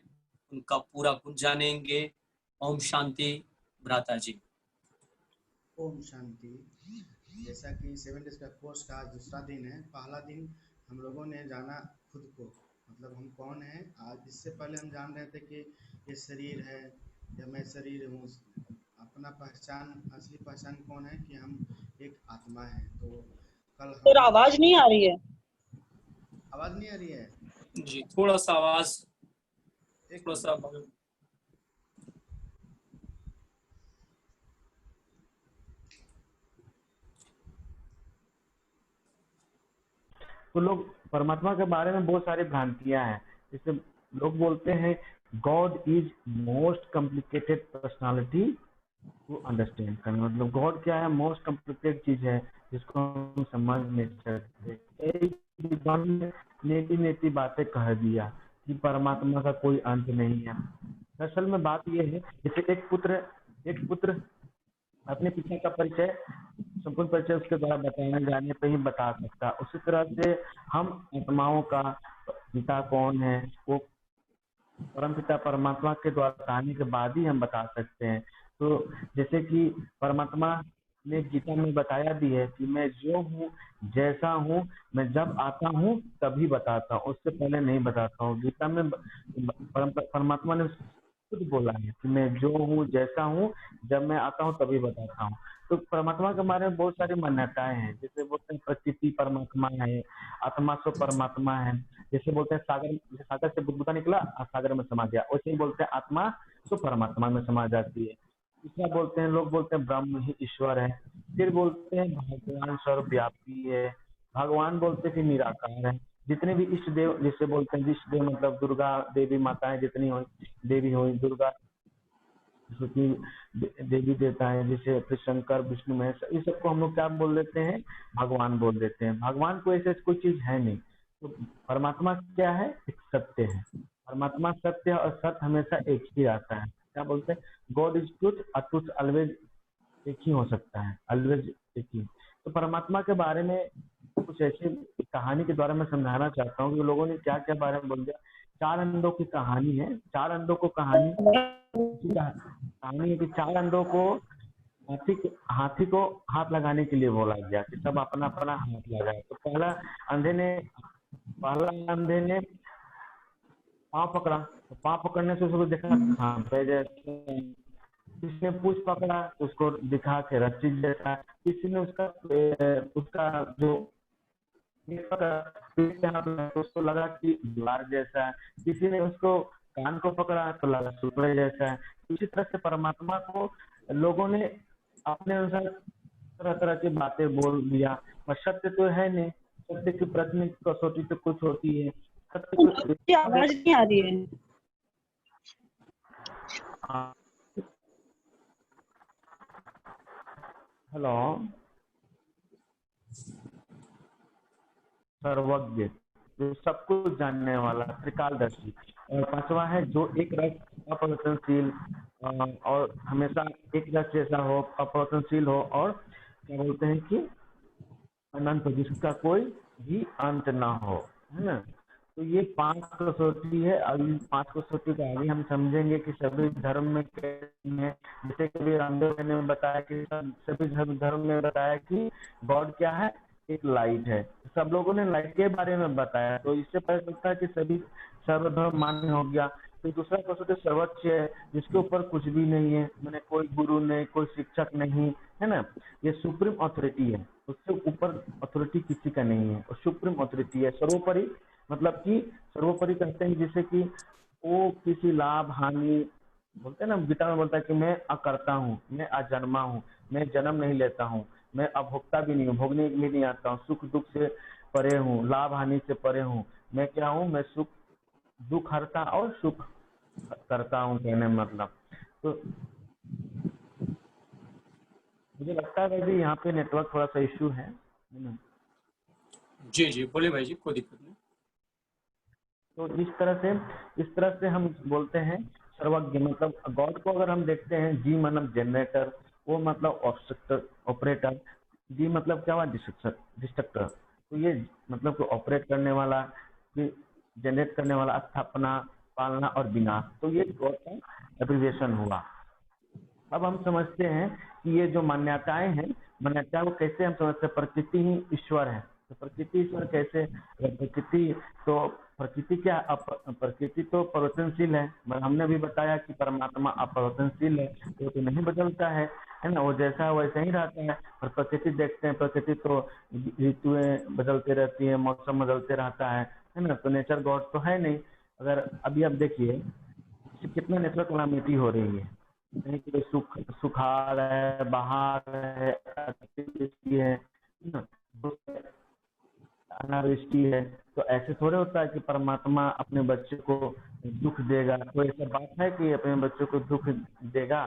उनका पूरा गुण जानेंगे। ओम शांति भ्राता जी। ओम शांति। जैसा कि 7 डेज का कोर्स का आज दूसरा दिन है। पहला दिन हम लोगों ने जाना खुद को, मतलब हम कौन हैं। आज इससे पहले हम जान रहे थे कि ये शरीर है या मैं शरीर हूँ। अपना पहचान, असली पहचान कौन है कि हम एक आत्मा है। तो कल सर आवाज नहीं आ रही है। आवाज नहीं आ रही है जी, थोड़ा सा आवाज, एक थोड़ा सा। तो लोग परमात्मा के बारे में बहुत सारी भ्रांतियां हैं। जैसे लोग बोलते हैं God is most complicated personality to understand करना। मतलब गॉड क्या है, मोस्ट कॉम्प्लिकेटेड चीज है जिसको हम समझ नहीं सकते। नेटी नेटी बातें कह दिया कि परमात्मा का कोई अंत नहीं है। असल में बात यह है, जैसे एक पुत्र अपने पिता का परिचय, संपूर्ण परिचय उसके द्वारा बताने जाने पे ही बता सकता। उसी तरह से हम आत्माओं का पिता कौन है वो परम पिता परमात्मा के द्वारा बताने के बाद ही हम बता सकते हैं। तो जैसे कि परमात्मा ने गीता में बताया भी है कि मैं जो हूँ जैसा हूँ, मैं जब आता हूँ तभी बताता हूँ, उससे पहले नहीं बताता हूँ। गीता में परमात्मा ने खुद बोला है कि मैं जो हूँ जैसा हूँ, जब मैं आता हूँ तभी बताता हूँ। तो परमात्मा के बारे में बहुत सारी मान्यताएं हैं। जैसे बोलते हैं प्रकृति परमात्मा है, आत्मा सो परमात्मा है। जैसे बोलते हैं सागर से बुदबुदा निकला और सागर में समा गया, वैसे ही बोलते हैं आत्मा तो परमात्मा में समा जाती है। तीसरा बोलते हैं, लोग बोलते हैं ब्रह्म ही ईश्वर है। फिर बोलते हैं भगवान सर्वव्यापी है। भगवान बोलते हैं कि निराकार है। जितने भी इष्ट देव, जैसे बोलते हैं इष्ट देव मतलब दुर्गा देवी माताएं जितनी हुई, देवी हुई दुर्गा देवी देता है, जैसे फिर शंकर विष्णु महेश, इस सबको हम लोग क्या बोल देते हैं, भगवान बोल देते हैं। भगवान को ऐसे कोई चीज है नहीं। तो परमात्मा क्या है, एक सत्य है। परमात्मा सत्य है और सत्य हमेशा एक ही आता है। क्या बोलते हैं, गॉड इज ट्रूथ और ट्रूथ ऑलवेज एक ही हो सकता है, ऑलवेज एक ही। तो परमात्मा के बारे में कुछ ऐसी कहानी के द्वारा मैं समझाना चाहता हूँ कि लोगों ने क्या क्या बारे में बोल दिया। 4 अंडों की कहानी है। 4 अंडों को कहानी है कि 4 अंडों को हाथी को हाथ लगाने के लिए बोला गया कि सब अपना अपना हाथ लगाए। तो पहला अंधे ने पाँव पकड़ा, तो पाँव पकड़ने से उसको देखा जैसे, किसी ने पूछ पकड़ा तो उसको दिखा के रस्सी जैसा, किसी ने उसका जो तो उसको लगा कि द्वार जैसा, किसी ने उसको कान को पकड़ा तो लगा सूत्र जैसा है। इसी तरह से परमात्मा को लोगों ने अपने अनुसार तरह तरह की बातें बोल दिया, पर सत्य तो है नहीं। सत्य की प्राथमिक कसौटी तो कुछ होती है। सत्य आवाज नहीं आ रही है। हेलो, सर्वज्ञ, जो सब कुछ जानने वाला, त्रिकालदर्शी। और पांचवा है जो एक रस अपरिवर्तनशील, और हमेशा एक रस जैसा हो, अपरिवर्तनशील हो, और क्या बोलते हैं कि अनंत, जिसका कोई भी अंत ना हो, है ना। तो ये 5 कसौटी है। और इन 5 कसौटी का आगे हम समझेंगे कि सभी धर्म में कैसे हैं। जैसे कभी रामदेव ने बताया कि सभी धर्म में बताया कि गॉड क्या है, एक लाइट है। सब लोगों ने लाइट के बारे में बताया, तो इससे पता चलता है कि सभी सर्वधर्म मान्य हो गया। फिर दूसरा कसौटी सर्वोच्च है, जिसके ऊपर कुछ भी नहीं है, मैंने कोई गुरु नहीं, कोई शिक्षक नहीं, है ना। ये सुप्रीम अथॉरिटी है, उससे ऊपर अथॉरिटी किसी का नहीं है, और सुप्रीम अथॉरिटी है। सर्वोपरि मतलब कि सर्वोपरि कहते हैं जैसे कि वो किसी लाभ हानि, बोलते हैं ना, गीता में बोलता है कि मैं अकर्ता हूँ, मैं अजन्मा हूँ, मैं जन्म नहीं लेता हूँ, मैं अभोक्ता भी नहीं हूँ, भोगने भी नहीं आता हूँ, सुख दुख से परे हूँ, लाभ हानि से परे हूँ। मैं क्या हूँ, मैं सुख दुख हरता और सुख करता हूँ, कहने मतलब। तो मुझे लगता है भाई यहाँ पे नेटवर्क थोड़ा सा इश्यू है ना। जी जी बोले भाई जी, कोई दिक्कत नहीं। तो इस तरह से हम बोलते हैं सर्वज्ञ। मतलब गॉड को अगर हम देखते हैं, जी मतलब जनरेटर, वो मतलब ऑब्स्ट्रक्टर, ऑपरेटर। जी मतलब क्या हुआ, डिस्ट्रक्टर। तो ये मतलब ऑपरेट करने वाला, जनरेट करने वाला, स्थापना, पालना और विनाश। तो ये गॉड का एब्रिविएशन हुआ। अब हम समझते हैं कि ये जो मान्यताएं हैं, मान्यताओं को कैसे हम समझते हैं। प्रकृति ही ईश्वर है। तो प्रकृति ईश्वर कैसे, प्रकृति क्या, प्रकृति तो परिवर्तनशील है, मगर हमने भी बताया कि परमात्मा अपरिवर्तनशील है, तो नहीं बदलता है ना। वो जैसा वैसा ही रहता है। और प्रकृति देखते हैं, प्रकृति तो ऋतुएं बदलते रहती है, मौसम बदलते रहता है ना। तो नेचर गॉड तो है नहीं। अगर अभी आप देखिए कितना नेचुरल क्लामिटी हो रही है, कहीं पे सुखाड़ है, बहार है, अतिवृष्टि है ना, अनावृष्टि है। तो ऐसे थोड़े होता है कि परमात्मा अपने बच्चे को दुख देगा। कोई ऐसा बात है कि अपने बच्चे को दुख देगा?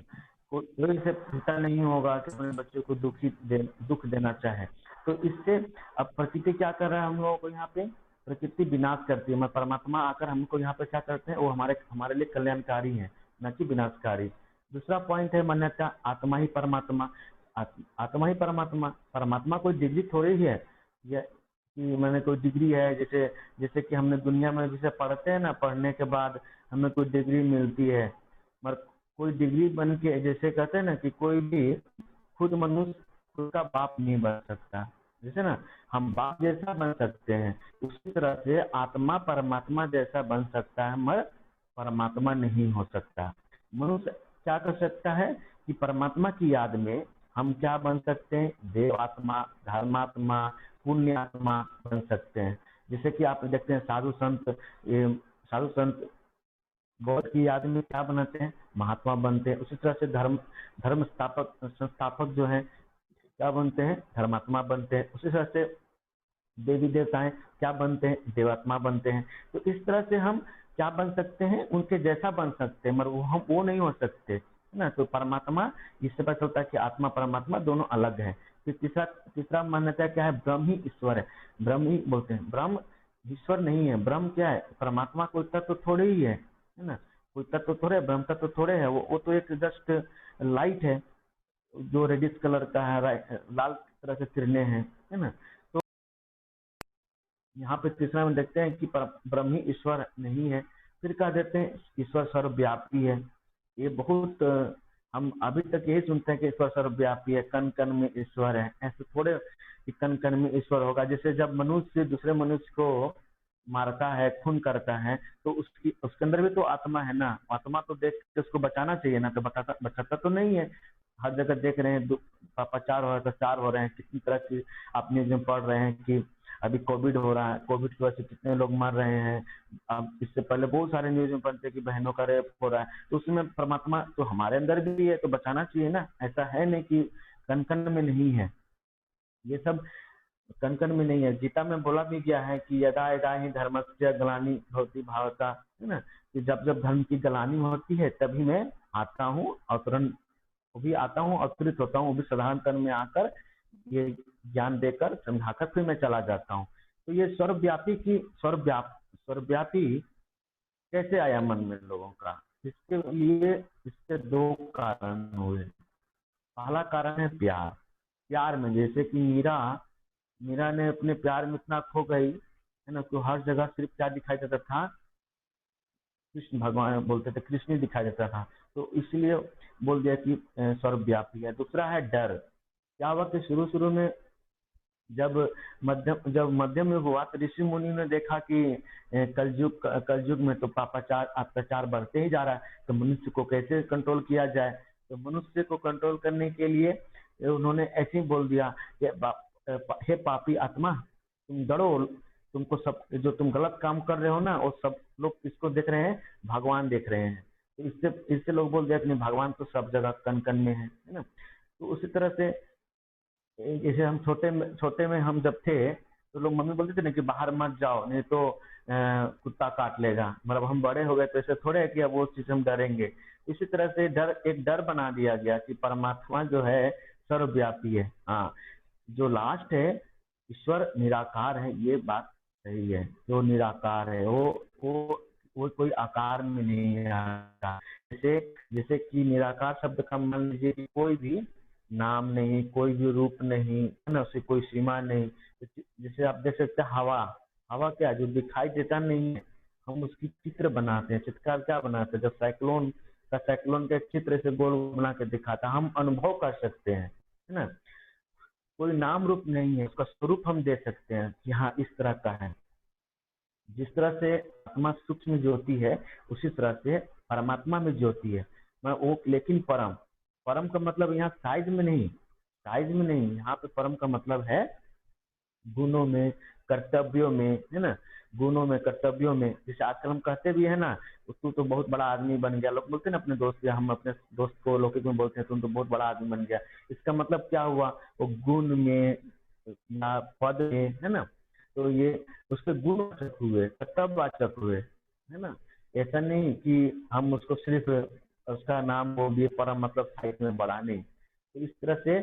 कोई ऐसे पिता नहीं होगा कि अपने बच्चे को दुख देना चाहे। तो इससे अब प्रकृति क्या कर रहा है हम लोगों को यहाँ पे, प्रकृति विनाश करती है, मगर परमात्मा आकर हमको यहाँ पे क्या करते हैं, वो हमारे लिए कल्याणकारी है, न कि विनाशकारी। दूसरा पॉइंट है मान्यता, आत्मा ही परमात्मा। आत्मा ही परमात्मा, परमात्मा कोई डिग्री थोड़ी ही है ये कि मैंने कोई डिग्री है। जैसे जैसे कि हमने दुनिया में जैसे पढ़ते हैं ना, पढ़ने के बाद हमें कोई डिग्री मिलती है, मगर कोई डिग्री बन के, जैसे कहते हैं ना कि कोई भी खुद मनुष्य खुद का बाप नहीं बन सकता। जैसे ना हम बाप जैसा बन सकते हैं, उसी तरह से आत्मा परमात्मा जैसा बन सकता है, मगर परमात्मा नहीं हो सकता। मनुष्य क्या कर सकता है कि परमात्मा की याद में हम क्या बन सकते हैं, देवात्मा, धर्मात्मा, पुण्यात्मा बन सकते हैं। जैसे कि आप देखते हैं साधु संत गॉड की याद में क्या बनाते हैं, महात्मा बनते हैं। उसी तरह से धर्म संस्थापक जो है क्या बनते हैं, धर्मात्मा बनते हैं। उसी तरह से देवी देवताएं क्या बनते हैं, देवात्मा बनते हैं। तो इस तरह से हम क्या बन सकते हैं, उनके जैसा बन सकते हैं, मगर वो नहीं हो सकते, है ना। तो परमात्मा, इससे पता चलता है कि आत्मा परमात्मा दोनों अलग है। फिर तीसरा मान्यता क्या है, ब्रह्म ही ईश्वर है। ब्रह्म ही बोलते हैं, ब्रह्म ईश्वर नहीं है। ब्रह्म क्या है, परमात्मा कोई तत्व तो थोड़े ही है ना। कोई तत्व तो थोड़े, ब्रह्म तत्व तो थोड़े है। वो तो एक जस्ट लाइट है जो रेडिश कलर का है, लाल तरह से किरणें हैं, है ना। तो यहाँ पे तीसरा में देखते हैं कि ब्रह्म ही ईश्वर नहीं है। फिर कह देते हैं ईश्वर सर्वव्यापी है। ये बहुत हम अभी तक यही सुनते हैं कि ईश्वर सर्वव्यापी है, कण कण में ईश्वर है। ऐसे थोड़े कि कण कण में ईश्वर होगा। जैसे जब मनुष्य दूसरे मनुष्य को मारता है, खून करता है, तो उसके अंदर भी तो आत्मा है ना। आत्मा तो देख के उसको बचाना चाहिए ना, तो बचाता तो नहीं है। हर जगह देख रहे हैं प्रचार हो रहा है, प्रचार हो रहे हैं, कितनी तरह की आप न्यूज में पढ़ रहे हैं कि अभी कोविड हो रहा है, कोविड की वजह से कितने लोग मर रहे हैं। अब इससे पहले बहुत सारे न्यूज में पढ़ते कि बहनों का रेप हो रहा है। तो उसमें परमात्मा तो हमारे अंदर भी है, तो बचाना चाहिए ना। ऐसा है नहीं कि कण कण में नहीं है, ये सब कण कण में नहीं है। गीता में बोला भी गया है कि यदा यदा ही धर्मस्य ग्लानि भवति भारत, है ना। कि जब जब धर्म की ग्लानि होती है तभी मैं आता हूँ, अवतरण वो भी आता हूँ, अवतरित होता हूँ, वो भी साधारण तन में आकर ये ज्ञान देकर समझाकर फिर मैं चला जाता हूँ। तो ये सर्वव्यापी कैसे आया मन में लोगों का? इसके लिए इसके दो कारण हुए। पहला कारण है प्यार। प्यार में जैसे कि मीरा ने अपने प्यार में इतना खो गई है ना, तो हर जगह सिर्फ क्या दिखाई देता था? कृष्ण भगवान बोलते थे, कृष्ण ही दिखाई देता था, तो इसलिए बोल दिया कि सर्वव्यापी है। दूसरा है डर। क्या हुआ कि शुरू शुरू में जब मध्यम युग हुआ तो ऋषि मुनि ने देखा कि कलयुग में तो पापाचार अत्याचार बढ़ते ही जा रहा है, तो मनुष्य को कैसे कंट्रोल किया जाए? तो मनुष्य को कंट्रोल करने के लिए उन्होंने ऐसे ही बोल दिया कि हे पापी आत्मा, तुम डरो, तुमको सब जो तुम गलत काम कर रहे हो ना, वो सब लोग किसको देख रहे हैं? भगवान देख रहे हैं। तो इससे लोग बोल दिया कि नहीं, भगवान तो सब जगह कण कण में है ना। तो उसी तरह से जैसे हम छोटे में हम जब थे तो लोग मम्मी बोलते थे ना कि बाहर मत जाओ नहीं तो कुत्ता काट लेगा। मतलब हम बड़े हो गए तो ऐसे थोड़े है कि अब वो चीज हम डरेंगे। इसी तरह से एक डर बना दिया गया कि परमात्मा जो है सर्वव्यापी है। हाँ, जो लास्ट है ईश्वर निराकार है, ये बात सही है। जो निराकार है वो कोई आकार में नहीं आता। जैसे कि निराकार शब्द का मान लीजिए कि कोई भी नाम नहीं, कोई भी रूप नहीं है ना, उसकी कोई सीमा नहीं। जैसे आप देख सकते हैं हवा क्या, जो दिखाई देता नहीं है, हम उसकी चित्र बनाते हैं। चित्रकार क्या बनाते हैं? जब साइक्लोन के चित्र से गोल बना के दिखाता, हम अनुभव कर सकते हैं, है ना। कोई नाम रूप नहीं है, उसका स्वरूप हम दे सकते हैं कि हाँ इस तरह का है। जिस तरह से आत्मा सूक्ष्म ज्योति है, उसी तरह से परमात्मा में ज्योति है। मैं वो लेकिन परम का मतलब यहाँ साइज में नहीं, यहाँ पे परम का मतलब है गुणों में, कर्तव्यों में, है ना। गुणों में, कर्तव्यों में। जैसे आजकल हम कहते भी है ना, तू तो बहुत बड़ा आदमी बन गया। लोग बोलते हैं ना अपने दोस्त, या हम अपने दोस्त को लौकिक में बोलते हैं तुम तो बहुत बड़ा आदमी बन गया। इसका मतलब क्या हुआ? वो गुण में या पद में, है ना। तो ये उसके गुणवाचक हुए, कर्तव्यवाचक हुए, है ना। ऐसा नहीं कि हम उसको सिर्फ उसका नाम बोल दिए परम, मतलब साइज में बड़ा नहीं। तो इस तरह से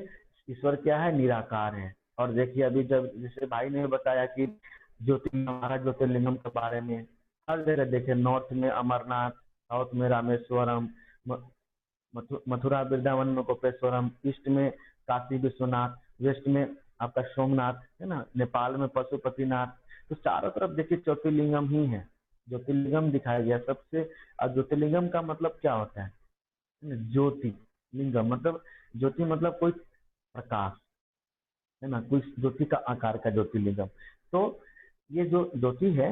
ईश्वर क्या है? निराकार है। और देखिए अभी जब जैसे भाई ने बताया कि हमारा ज्योतिर्लिंगम के बारे में, हर जगह देखिए, नॉर्थ में अमरनाथ, साउथ में रामेश्वरम, मथुरा वृंदावन में गोपेश्वरम, ईस्ट में काशी विश्वनाथ, वेस्ट में आपका सोमनाथ, है ना, नेपाल में पशुपतिनाथ। तो चारों तरफ देखिए ज्योतिर्लिंगम ही है, ज्योतिर्लिंगम दिखाया गया सबसे। और ज्योतिर्लिंगम का मतलब क्या होता है? ज्योति लिंगम मतलब, ज्योति मतलब कोई प्रकाश, है ना, कोई ज्योति का आकार का ज्योतिर्लिंगम। तो ये जो ज्योति है,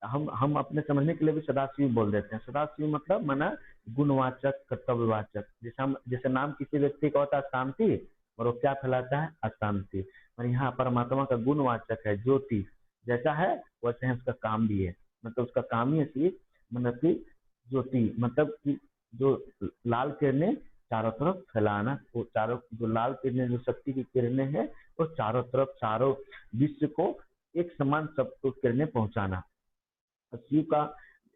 हम अपने समझने के लिए भी सदाशिव बोल देते हैं। सदाशिव मतलब माना गुणवाचक, कर्तव्यवाचक। जैसे नाम किसी व्यक्ति का होता है शांति, और वो क्या फैलाता है? अशांति। और यहाँ परमात्मा का गुणवाचक है ज्योति। जैसा है वैसे है, उसका काम भी है। मतलब उसका काम ही है मतलब की ज्योति, मतलब कि जो लाल किरणें चारों तरफ फैलाना। वो चारों जो लाल किरणें, जो शक्ति की किरणें हैं, वो चारों तरफ, चारों विश्व को एक समान सबको किरणें पहुंचाना। शिव का,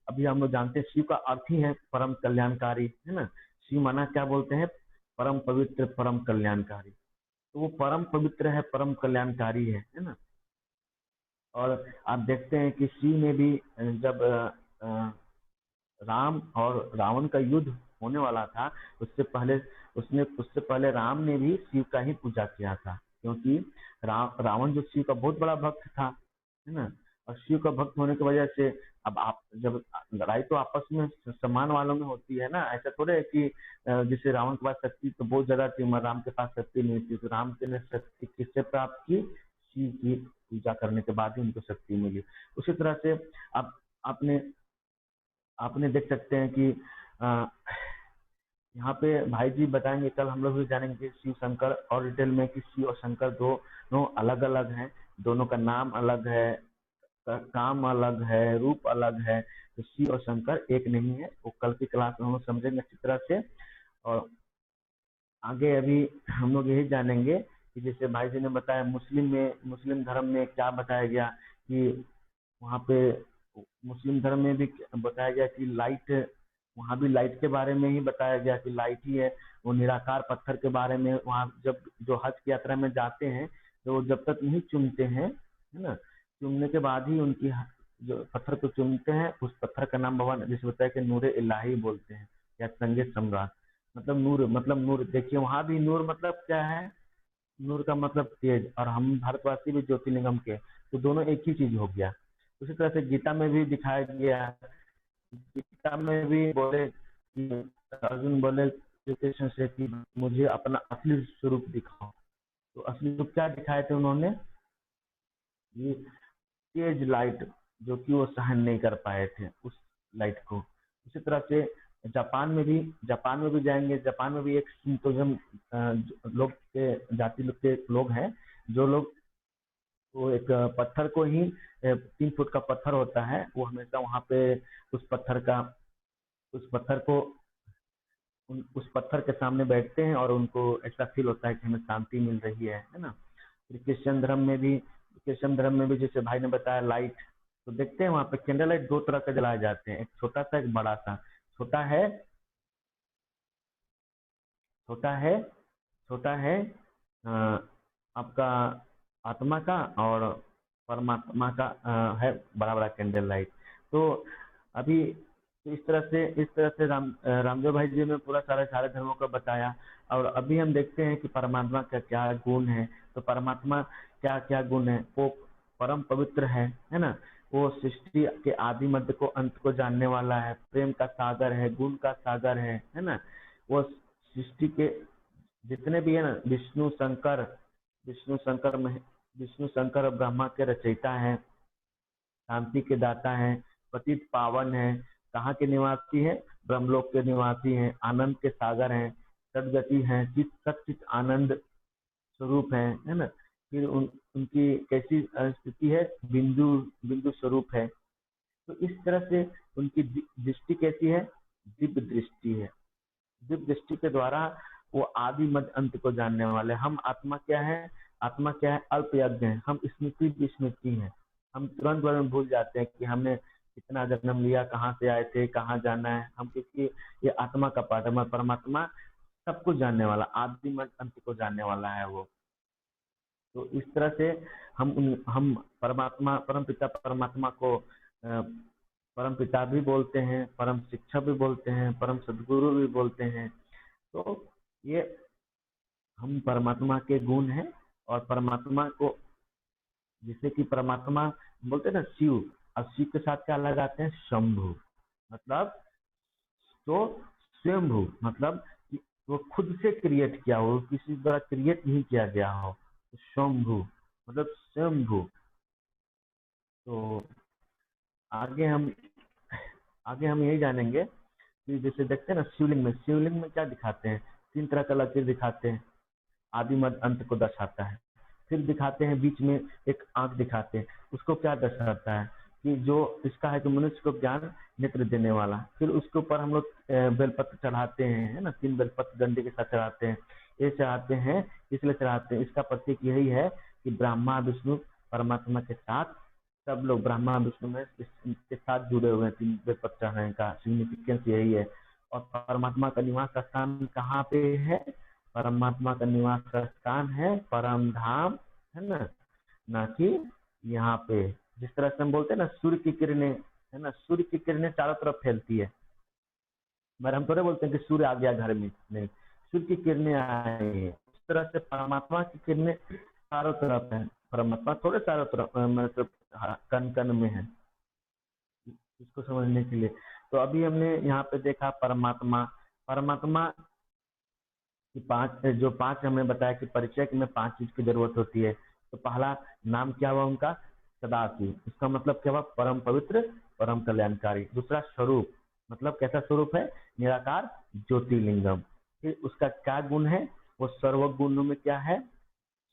अभी हम लोग जानते हैं शिव का अर्थ ही है परम कल्याणकारी, है ना। शिव माना क्या बोलते हैं? परम पवित्र, परम कल्याणकारी। तो वो परम पवित्र है, परम कल्याणकारी है ना। और आप देखते हैं कि शिव ने भी जब राम और रावण का युद्ध होने वाला था, उससे पहले राम ने भी शिव का ही पूजा किया था। क्योंकि रावण जो शिव का बहुत बड़ा भक्त था, है ना। और शिव का भक्त होने की वजह से, अब आप जब लड़ाई तो आपस में समान वालों में होती है ना, ऐसा थोड़े है कि जैसे रावण के पास शक्ति तो बहुत ज्यादा थी मगर राम के पास शक्ति नहीं थी। तो राम ने शक्ति किससे प्राप्त की? शिव की पूजा करने के बाद ही उनको शक्ति मिली। उसी तरह से आप आपने देख सकते हैं कि यहाँ पे भाई जी बताएंगे, कल हम लोग भी जानेंगे शिव शंकर और डिटेल में कि शिव और शंकर दोनों अलग अलग हैं। दोनों का नाम अलग है, काम अलग है, रूप अलग है। तो शिव और शंकर एक नहीं है। वो कल की क्लास में हम लोग समझेंगे अच्छी तरह से। और आगे अभी हम लोग यही जानेंगे कि जैसे भाई जी ने बताया मुस्लिम धर्म में क्या बताया गया कि वहाँ पे मुस्लिम धर्म में भी बताया गया कि लाइट वहाँ भी लाइट के बारे में ही बताया गया कि लाइट ही है। वो निराकार पत्थर के बारे में, वहाँ जब जो हज की यात्रा में जाते हैं तो वो जब तक नहीं चूमते हैं, है ना, चूमने के बाद ही उनकी जो पत्थर को चूमते हैं, उस पत्थर का नाम भगवान जिसे बताया कि नूर इलाही बोलते हैं या संगीत सम्राट। मतलब नूर देखिए, वहाँ भी नूर मतलब क्या है, नूर का मतलब तेज, और हम भारतवासी भी ज्योतिर्लिंगम के, तो दोनों एक ही चीज हो गया। उसी तरह से गीता में भी दिखाया गया, गीता में भी बोले कि अर्जुन बोले श्री कृष्ण से कि मुझे अपना असली स्वरूप दिखाओ। तो असली स्वरूप क्या दिखाए थे उन्होंने, ये तेज लाइट जो कि वो सहन नहीं कर पाए थे उस लाइट को। उसी तरह से जापान में भी जाएंगे, जापान में भी एक शिंतोइज्म लोग के जाति लोग के लोग हैं, जो लोग वो एक पत्थर को ही 3 फुट का पत्थर होता है, वो हमेशा वहाँ पे उस पत्थर को उस पत्थर के सामने बैठते हैं और उनको ऐसा फील होता है कि हमें शांति मिल रही है ना। फिर क्रिश्चियन धर्म में भी जैसे भाई ने बताया लाइट, तो देखते हैं वहाँ पे कैंडल लाइट 2 तरह के जलाए जाते हैं, एक छोटा सा एक बड़ा सा। छोटा है आपका आत्मा का, और परमात्मा का है बड़ा बड़ा कैंडल लाइट। तो अभी तो इस तरह से रामदेव भाई जी ने पूरा सारे धर्मों को बताया। और अभी हम देखते हैं कि परमात्मा का क्या गुण है। तो परमात्मा क्या क्या गुण है, वो परम पवित्र है ना, वो सृष्टि के आदि मध्य को अंत को जानने वाला है, प्रेम का सागर है, गुण का सागर है ना। वो सृष्टि के जितने भी है ना, विष्णु शंकर और ब्रह्मा के रचयिता है, शांति के दाता है, पतित पावन है, कहाँ के निवासी है, ब्रह्मलोक के निवासी हैं, आनंद के सागर हैं, सदगति हैं, सचित आनंद स्वरूप है ना। फिर उनकी कैसी स्थिति है, बिंदु स्वरूप है। तो इस तरह से उनकी दृष्टि कैसी है, दिव्य दृष्टि है। दिव्य दृष्टि के द्वारा वो आदि मध्य अंत को जानने वाले। हम आत्मा क्या है, अल्पयज्ञ है, हम स्मृति है। हम तुरंत में भूल जाते हैं कि हमने कितना जन्म लिया, कहाँ से आए थे, कहाँ जाना है। हम किसकी, ये आत्मा का पाठ है। परमात्मा सब कुछ जानने वाला, आदि मध्य अंत को जानने वाला है वो। तो इस तरह से हम परम पिता परमात्मा को परम पिता भी बोलते हैं, परम शिक्षक भी बोलते हैं, परम सदगुरु भी बोलते हैं। तो ये हम परमात्मा के गुण हैं। और परमात्मा को, जिसे कि परमात्मा बोलते हैं ना शिव, और शिव के साथ क्या लगाते हैं, शंभु, मतलब तो स्वयंभू, मतलब वो खुद से क्रिएट किया हो, किसी द्वारा क्रिएट नहीं किया गया हो। तो शंभु मतलब स्वयंभू। तो आगे हम यही जानेंगे कि जैसे देखते हैं ना शिवलिंग में क्या दिखाते हैं, 3 तरह का लकीर दिखाते हैं, आदि मध्य अंत को दर्शाता है। फिर दिखाते हैं बीच में एक आंख दिखाते हैं, उसको क्या दर्शाता है कि जो इसका है कि मनुष्य को ज्ञान नेत्र देने वाला। फिर उसके ऊपर हम लोग बेलपत्र चढ़ाते हैं, है ना, 3 बेलपत्र डंडे के साथ चढ़ाते हैं। ये चढ़ाते हैं इसलिए चढ़ाते हैं, इसका प्रतीक यही है कि ब्रह्मा विष्णु परमात्मा के साथ सब लोग ब्रह्मा विष्णु में इसके साथ जुड़े हुए हैं। 3 बेलपत्र चढ़ाने का सिग्निफिकेंस यही है। और परमात्मा का निवास स्थान कहाँ पे है, परमात्मा का निवास स्थान है परम धाम, है ना कि यहाँ पे जिस तरह से हम बोलते हैं ना सूर्य की किरणें, है ना, सूर्य की किरणें चारों तरफ फैलती है, मगर हम थोड़े बोलते हैं कि सूर्य आ गया घर में, नहीं, सूर्य की किरणें आई है। उस तरह से परमात्मा की किरणें चारों तरफ है। परमात्मा थोड़े चारों तरफ मतलब कण कण में है, इसको समझने के लिए। तो अभी हमने यहाँ पे देखा परमात्मा कि 5 हमें बताया कि परिचय में 5 चीज की जरूरत होती है। तो पहला नाम क्या हुआ उनका, सदाशिव, इसका मतलब क्या हुआ, परम पवित्र परम कल्याणकारी। दूसरा स्वरूप, मतलब कैसा स्वरूप है, निराकार ज्योतिर्लिंगम। फिर उसका क्या गुण है, वो सर्वगुण में क्या है,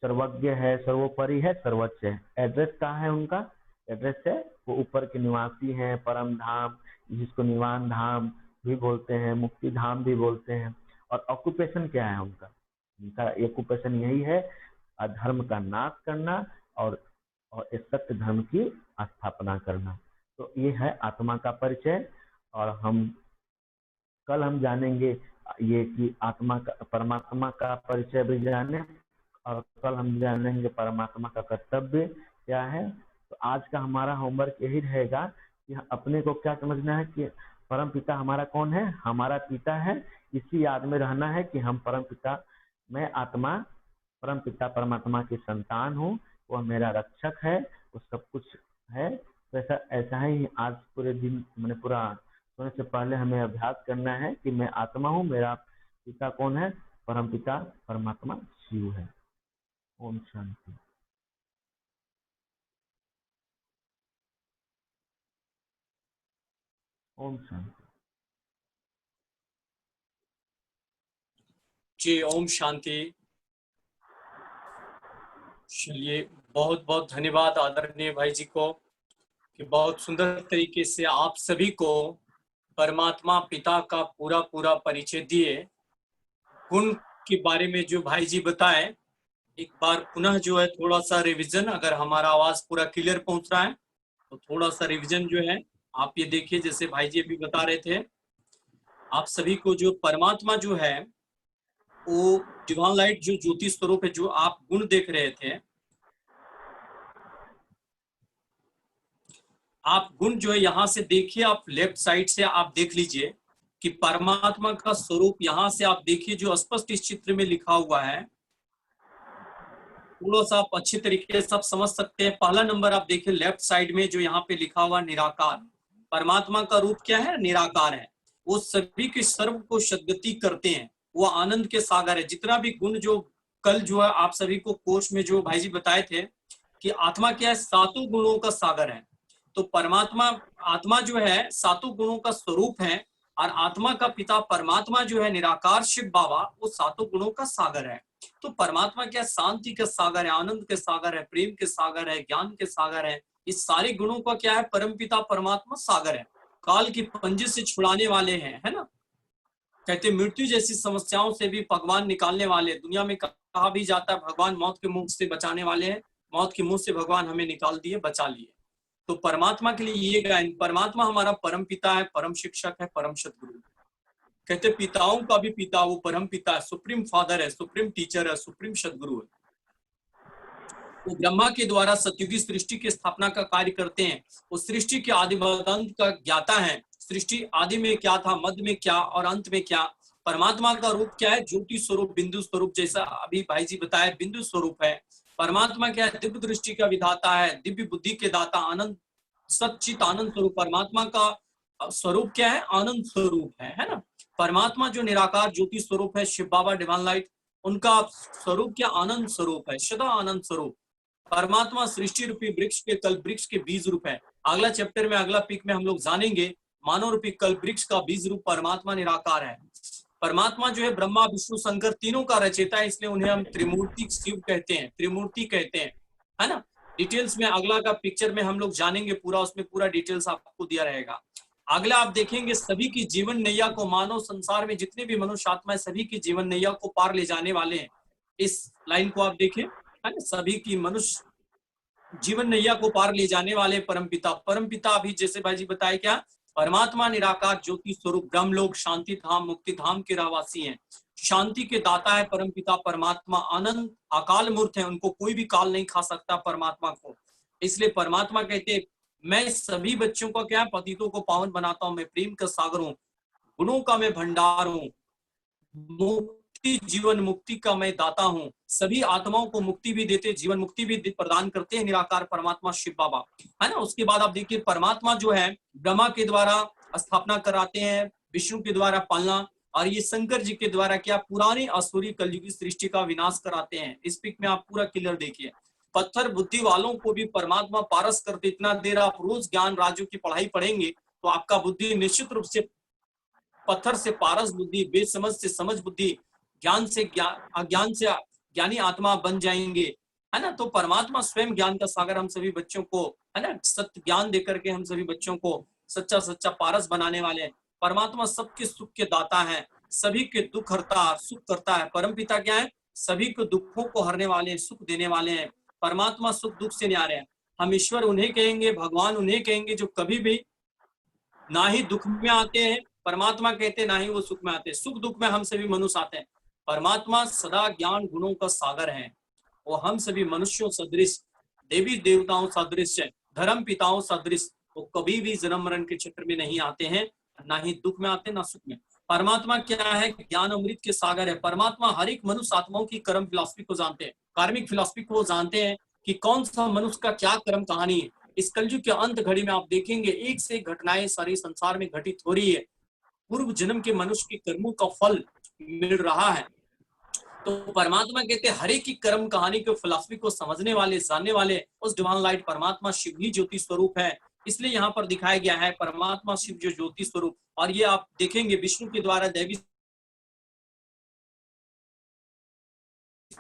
सर्वज्ञ है, सर्वोपरि है, सर्वोच्च है। एड्रेस कहाँ है उनका, एड्रेस है वो ऊपर के निवासी हैं, परम धाम, जिसको निवान धाम भी बोलते हैं, मुक्ति धाम भी बोलते हैं। और ऑक्यूपेशन क्या है उनका ऑक्यूपेशन यही है, अधर्म का नाश करना और इस सत्य धर्म की स्थापना करना। तो ये है आत्मा का परिचय। और हम कल हम जानेंगे ये कि आत्मा का परमात्मा का परिचय भी जाने, और कल हम जानेंगे परमात्मा का कर्तव्य क्या है। तो आज का हमारा होमवर्क यही रहेगा कि अपने को क्या समझना है कि परम पिता हमारा कौन है, हमारा पिता है। इसी याद में रहना है कि हम परम पिता, मैं आत्मा परम पिता परमात्मा की संतान हूँ, वह मेरा रक्षक है, वो सब कुछ है। वैसा ऐसा ही आज पूरे दिन मैंने पूरा सोने से पहले हमें अभ्यास करना है कि मैं आत्मा हूँ, मेरा पिता कौन है, परम पिता परमात्मा शिव है। ओम शांति। ओम शांति। जी ओम शांति। चलिए, बहुत बहुत धन्यवाद आदरणीय भाई जी को कि बहुत सुंदर तरीके से आप सभी को परमात्मा पिता का पूरा पूरा परिचय दिए। गुण के बारे में जो भाई जी बताए, एक बार पुनः जो है थोड़ा सा रिवीजन, अगर हमारा आवाज पूरा क्लियर पहुंच रहा है तो थोड़ा सा रिवीजन जो है आप ये देखिए। जैसे भाई जी अभी बता रहे थे, आप सभी को जो परमात्मा जो है वो डिवाइन लाइट जो ज्योति स्वरूप है, जो आप गुण देख रहे थे, आप गुण जो है यहाँ से देखिए, आप लेफ्ट साइड से आप देख लीजिए कि परमात्मा का स्वरूप यहाँ से आप देखिए जो स्पष्ट इस चित्र में लिखा हुआ है। थोड़ा सा आप अच्छे तरीके से आप समझ सकते हैं। पहला नंबर आप देखिए लेफ्ट साइड में जो यहाँ पे लिखा हुआ निराकार। परमात्मा का रूप क्या है? निराकार है। वो सभी के सर्व को सद्गति करते हैं, वो आनंद के सागर है। जितना भी गुण जो कल जो है आप सभी को कोर्स में जो भाई जी बताए थे कि आत्मा क्या है? सातों गुणों का सागर है। तो परमात्मा, आत्मा जो है सातों गुणों का स्वरूप है, और आत्मा का पिता परमात्मा जो है निराकार शिव बाबा, वो सातों गुणों का सागर है। तो परमात्मा क्या? शांति का सागर है, आनंद के सागर है, प्रेम के सागर है, ज्ञान के सागर है। इस सारे गुणों का क्या है? परमपिता परमात्मा सागर है। काल की पंजे से छुड़ाने वाले हैं, है ना। कहते मृत्यु जैसी समस्याओं से भी भगवान निकालने वाले। दुनिया में कहा भी जाता है भगवान मौत के मुंह से बचाने वाले हैं, मौत के मुंह से भगवान हमें निकाल दिए, बचा लिए। तो परमात्मा के लिए ये गायन, परमात्मा हमारा परम पिता है, परम शिक्षक है, परम सद्गुरु। कहते पिताओं का भी पिता वो परम पिता है, सुप्रीम फादर है, सुप्रीम टीचर है, सुप्रीम सद्गुरु है। वो ब्रह्मा के द्वारा सतयुगी सृष्टि की स्थापना का कार्य करते हैं। वो सृष्टि के आदि अंत का ज्ञाता है। सृष्टि आदि में क्या था, मध्य में क्या और अंत में क्या। परमात्मा का रूप क्या है? ज्योति स्वरूप, बिंदु स्वरूप, जैसा अभी भाई जी बताया बिंदु स्वरूप है। परमात्मा क्या है? दिव्य दृष्टि का विधाता है, दिव्य बुद्धि के दाता, आनंद सच्चित आनंद स्वरूप। परमात्मा का स्वरूप क्या है? आनंद स्वरूप है ना। परमात्मा जो निराकार ज्योति स्वरूप है, शिव बाबा डिवाइन लाइट, उनका स्वरूप क्या? आनंद स्वरूप है, सदा आनंद स्वरूप। परमात्मा सृष्टि रूपी वृक्ष के कल्प वृक्ष के बीज रूप है। अगला चैप्टर में, अगला पिक में हम लोग जानेंगे मानव रूपी कल्प वृक्ष का बीज रूप परमात्मा निराकार है। परमात्मा जो है ब्रह्मा विष्णु शंकर तीनों का रचयिता है, इसलिए उन्हें हम त्रिमूर्ति शिव कहते हैं, त्रिमूर्ति कहते हैं, है ना। डिटेल्स में अगला का पिक्चर में हम लोग जानेंगे पूरा, उसमें पूरा डिटेल्स आपको दिया रहेगा। अगला आप देखेंगे सभी की जीवन नैया को, मानव संसार में जितने भी मनुष्य आत्मा है सभी की जीवन नैया को पार ले जाने वाले हैं। इस लाइन को आप देखें, है ना। सभी की मनुष्य जीवन नैया को पार ले जाने वाले परमपिता। परमपिता अभी जैसे भाई जी बताए क्या? परमात्मा निराकार ज्योति स्वरूप ब्रह्मलोक शांति धाम मुक्ति धाम के रहवासी हैं। शांति के दाता है परमपिता परमात्मा। आनंद अकाल मूर्त है, उनको कोई भी काल नहीं खा सकता परमात्मा को। इसलिए परमात्मा कहते मैं सभी बच्चों का क्या? पतितों को पावन बनाता हूं, मैं प्रेम का सागर हूँ, गुणों का मैं भंडार हूँ, मुक्ति जीवन मुक्ति का मैं दाता हूँ। सभी आत्माओं को मुक्ति भी देते, जीवन मुक्ति भी प्रदान करते हैं निराकार परमात्मा शिव बाबा, है ना। उसके बाद आप देखिए परमात्मा जो है ब्रह्मा के द्वारा स्थापना कराते हैं, विष्णु के द्वारा पालना, और ये शंकर जी के द्वारा क्या? पुरानी असुरी कलयुगी सृष्टि का विनाश कराते हैं। इस पिक में आप पूरा क्लियर देखिए। पत्थर बुद्धि वालों को भी परमात्मा पारस करते। इतना देर आप रोज ज्ञान राज्यों की पढ़ाई पढ़ेंगे तो आपका बुद्धि निश्चित रूप से पत्थर से पारस बुद्धि, बेसमझ से समझ बुद्धि, ज्ञान से अज्ञान से ज्ञानी आत्मा बन जाएंगे, है ना। तो परमात्मा स्वयं ज्ञान का सागर हम सभी बच्चों को, है ना, सत्य ज्ञान देकर के हम सभी बच्चों को सच्चा सच्चा पारस बनाने वाले हैं। परमात्मा सबके सुख के दाता है, सभी के दुख हरता सुख करता है। परमपिता क्या है? सभी को दुखों को हरने वाले हैं, सुख देने वाले हैं। परमात्मा सुख दुख से न्यारे हैं। हम ईश्वर उन्हें कहेंगे, भगवान उन्हें कहेंगे जो कभी भी ना ही दुख में आते हैं परमात्मा कहते ना ही वो सुख में आते, सुख दुख में हम सभी मनुष्य आते हैं। परमात्मा सदा ज्ञान गुणों का सागर है। वो हम सभी मनुष्यों सदृश, देवी देवताओं सदृश, धर्म पिताओं सदृश वो कभी भी जन्म मरण के चक्र में नहीं आते हैं, ना ही दुख में आते ना सुख में। परमात्मा क्या है? ज्ञान अमृत के सागर है। परमात्मा हर एक मनुष्य आत्माओं की कर्म फिलॉसफी को जानते हैं, कार्मिक फिलॉसफी को जानते हैं कि कौन सा मनुष्य का क्या कर्म कहानी है। इस कलयुग के अंत घड़ी में आप देखेंगे एक से एक घटनाएं सारे संसार में घटित हो रही है। पूर्व जन्म के मनुष्य के कर्मों का फल मिल रहा है। तो परमात्मा कहते हैं हर एक की कर्म कहानी के फिलॉसफी को समझने वाले, जानने वाले उस डिवाइन लाइट परमात्मा शिव ही ज्योति स्वरूप है। इसलिए यहाँ पर दिखाया गया है परमात्मा शिव जो ज्योति स्वरूप। और ये आप देखेंगे विष्णु के द्वारा देवी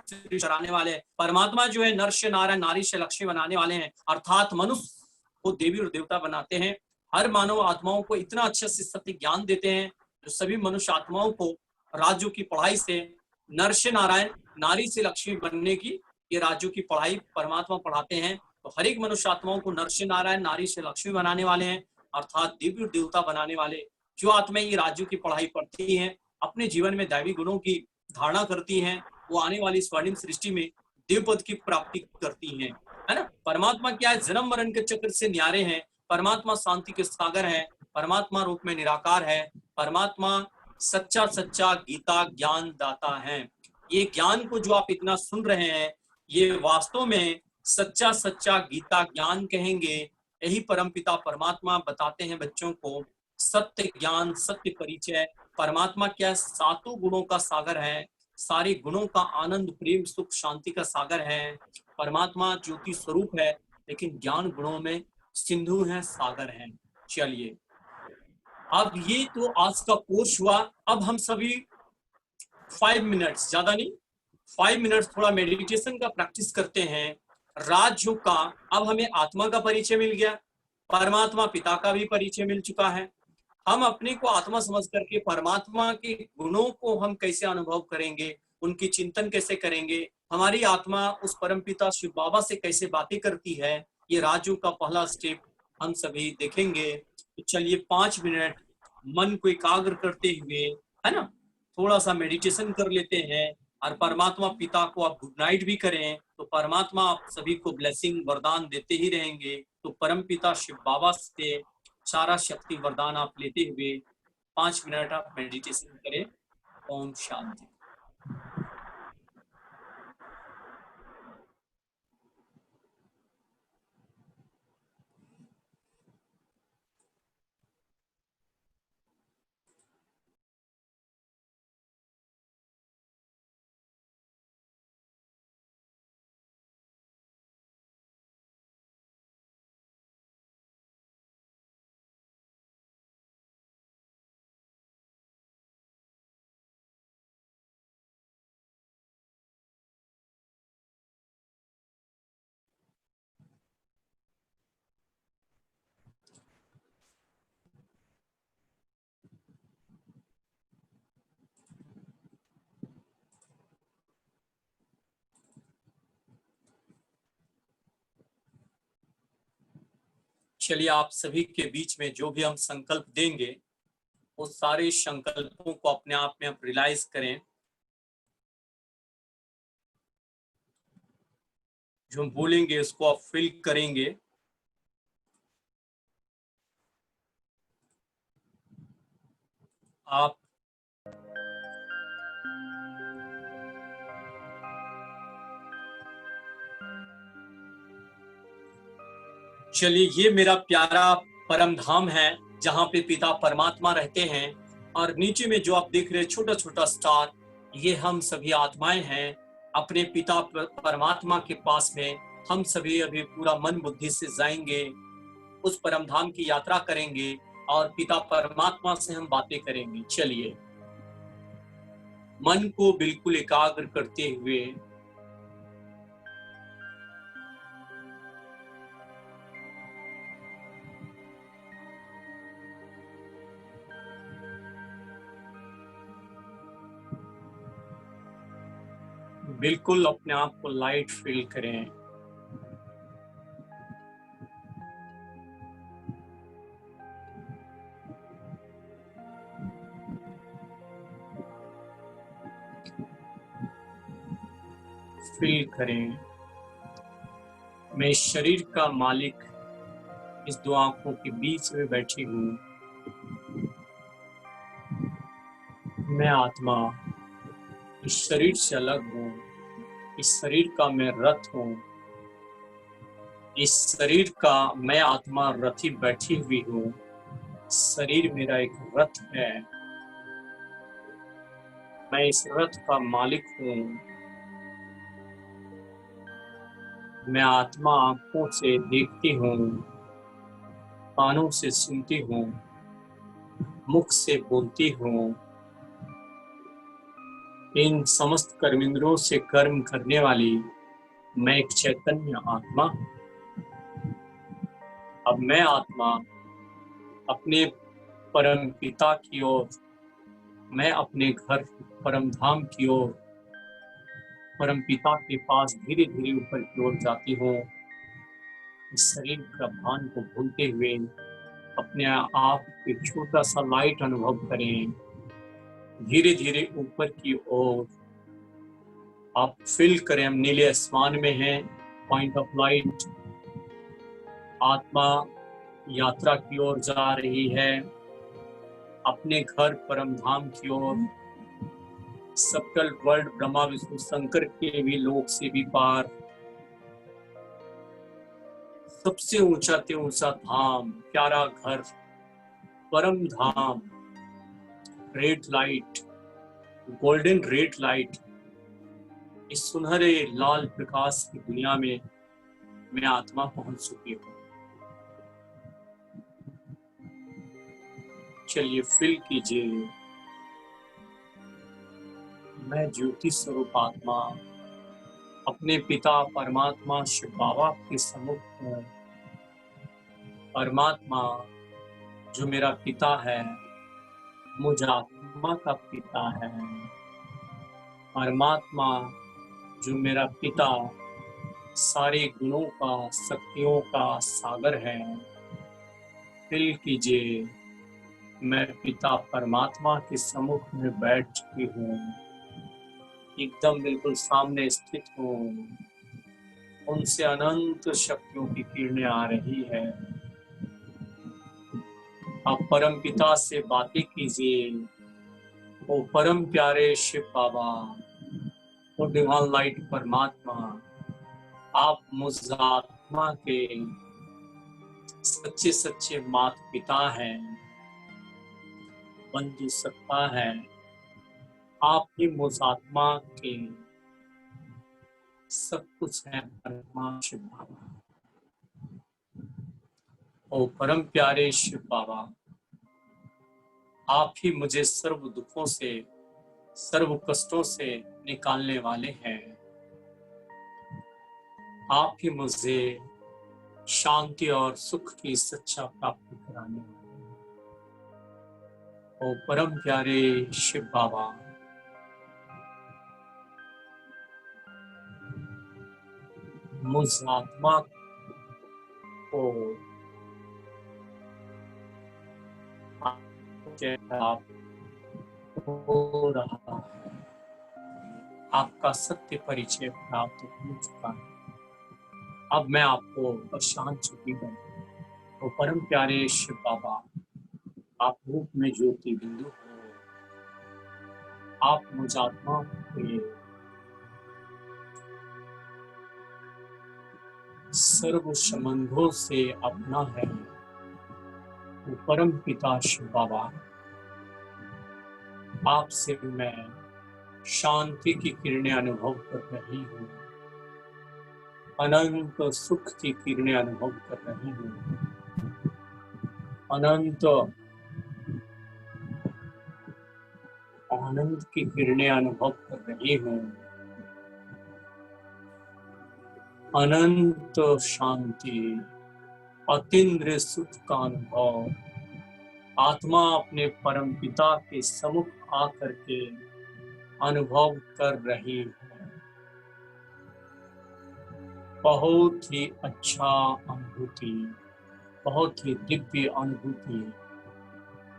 चराने वाले परमात्मा जो है नर से नारायण, नारी से लक्ष्मी बनाने वाले हैं, अर्थात मनुष्य को देवी और देवता बनाते हैं। हर मानव आत्माओं को इतना अच्छे से सत्य ज्ञान देते हैं जो सभी मनुष्य आत्माओं को राज्यों की पढ़ाई से नर से नारायण, नारी से लक्ष्मी बनने की ये राज्यों की पढ़ाई परमात्मा पढ़ाते हैं। तो हर एक मनुष्य आत्माओं को नर से नारायण, नारी से लक्ष्मी बनाने वाले हैं, अर्थात देवी और देवता बनाने वाले। जो आत्माएं ये राज्यों की पढ़ाई पढ़ती हैं, अपने जीवन में दैवी गुणों की धारणा करती हैं, वो आने वाली स्वर्णिम सृष्टि में देव पद की प्राप्ति करती हैं, है ना। परमात्मा क्या है? जन्म मरण के चक्र से न्यारे हैं। परमात्मा शांति के सागर है। परमात्मा रूप में निराकार है। परमात्मा सच्चा सच्चा गीता ज्ञान दाता है। ये ज्ञान को जो आप इतना सुन रहे हैं, ये वास्तव में सच्चा सच्चा गीता ज्ञान कहेंगे। यही परमपिता परमात्मा बताते हैं बच्चों को, सत्य ज्ञान सत्य परिचय। परमात्मा क्या? सातों गुणों का सागर है, सारे गुणों का आनंद प्रेम सुख शांति का सागर है। परमात्मा ज्योति स्वरूप है, लेकिन ज्ञान गुणों में सिंधु है, सागर है। चलिए, अब ये तो आज का कोर्स हुआ। अब हम सभी 5 मिनट्स, ज्यादा नहीं, 5 मिनट्स थोड़ा मेडिटेशन का प्रैक्टिस करते हैं। राजयोग का अब हमें आत्मा का परिचय मिल गया, परमात्मा पिता का भी परिचय मिल चुका है। हम अपने को आत्मा समझ करके परमात्मा के गुणों को हम कैसे अनुभव करेंगे, उनकी चिंतन कैसे करेंगे, हमारी आत्मा उस परमपिता शिव बाबा से कैसे बातें करती है, ये राजयोग का पहला स्टेप हम सभी देखेंगे। तो चलिए 5 मिनट मन को एकाग्र करते हुए, है ना, थोड़ा सा मेडिटेशन कर लेते हैं। और परमात्मा पिता को आप गुड नाइट भी करें, तो परमात्मा आप सभी को ब्लेसिंग वरदान देते ही रहेंगे। तो परम पिता शिव बाबा से सारा शक्ति वरदान आप लेते हुए 5 मिनट आप मेडिटेशन करें। ओम शांति। चलिए, आप सभी के बीच में जो भी हम संकल्प देंगे, वो सारे संकल्पों को अपने आप में आप रियलाइज करें। जो हम बोलेंगे उसको आप फील करेंगे। आप चलिए, ये मेरा प्यारा परम धाम है जहाँ पे पिता परमात्मा रहते हैं। और नीचे में जो आप देख रहे हैं छोटा छोटा स्टार, ये हम सभी आत्माएं हैं अपने पिता परमात्मा के पास में। हम सभी अभी पूरा मन बुद्धि से जाएंगे, उस परम धाम की यात्रा करेंगे और पिता परमात्मा से हम बातें करेंगे। चलिए, मन को बिल्कुल एकाग्र करते हुए बिल्कुल अपने आप को लाइट फील करें। फील करें, मैं इस शरीर का मालिक इस दो आंखों के बीच में बैठी हूँ। मैं आत्मा इस शरीर से अलग हूँ, इस शरीर का मैं रथ हूँ, इस शरीर का मैं आत्मा रथी बैठी हुई हूँ। शरीर मेरा एक रथ है, मैं इस रथ का मालिक हूँ। मैं आत्मा आंखों से देखती हूँ, कानों से सुनती हूँ, मुख से बोलती हूँ। इन समस्त कर्मेंद्रियों से कर्म करने वाली मैं एक चैतन्य आत्मा। अब मैं आत्मा अपने परम पिता की ओर, मैं अपने घर परम धाम की ओर, परम पिता के पास धीरे धीरे ऊपर की ओर जाती हूँ। इस शरीर का भान को भूलते हुए अपने आप एक छोटा सा लाइट अनुभव करें। धीरे धीरे ऊपर की ओर आप फील करें, हम नीले आसमान में हैं। पॉइंट ऑफ लाइट, आत्मा यात्रा की ओर जा रही है, अपने घर परम धाम की ओर, सबकल वर्ल्ड ब्रह्मा विष्णु शंकर के भी लोक से भी पार, सबसे ऊंचा ते ऊंचा धाम, प्यारा घर, परम धाम, red light, golden red light, इस सुनहरे लाल प्रकाश की दुनिया में मैं आत्मा पहुंच चुकी हूँ। चलिए फील कीजिए, मैं ज्योति स्वरूप आत्मा अपने पिता परमात्मा शिव बाबा के सम्मुख हूँ। परमात्मा जो मेरा पिता है, मुझ आत्मा का पिता है। परमात्मा जो मेरा पिता सारे गुणों का, शक्तियों का सागर है। फील कीजिए, मैं पिता परमात्मा के सम्मुख में बैठ चुकी हूँ, एकदम बिल्कुल सामने स्थित हूँ। उनसे अनंत शक्तियों की किरणें आ रही है। आप परम पिता से बातें कीजिए। वो परम प्यारे शिव बाबा, वो डिवाइन लाइट परमात्मा, आप मुझ आत्मा के सच्चे सच्चे माता पिता हैं, बंधु सत्ता है। आप ही मुझ आत्मा के सब कुछ है। परमात्मा शिव बाबा, ओ परम प्यारे शिव बाबा, आप ही मुझे सर्व दुखों से, सर्व कष्टों से निकालने वाले हैं। आप ही मुझे शांति और सुख की सच्चा प्राप्ति कराने वाले हैं। ओ परम प्यारे शिव बाबा, मुझ आत्मा को आप हो रहा है, आपका सत्य परिचय प्राप्त हो चुका है। अब मैं आपको पहचान चुकी हूँ। तो परम प्यारे शिव बाबा, आप रूप में ज्योति बिंदु हो। आप मुझ आत्मा के सर्व संबंधों से अपना है। वो परम पिता शिव बाबा, आपसे मैं शांति की किरणें अनुभव कर रही हूँ, अनंत सुख की किरणें अनुभव कर रही हूँ, अनंत आनंद की किरणें अनुभव कर रही हूँ, अनंत शांति, अतीन्द्रिय सुख का अनुभव आत्मा अपने परम पिता के सम्मुख आकर के अनुभव कर रही है। बहुत ही अच्छा अनुभूति, बहुत ही दिव्य अनुभूति,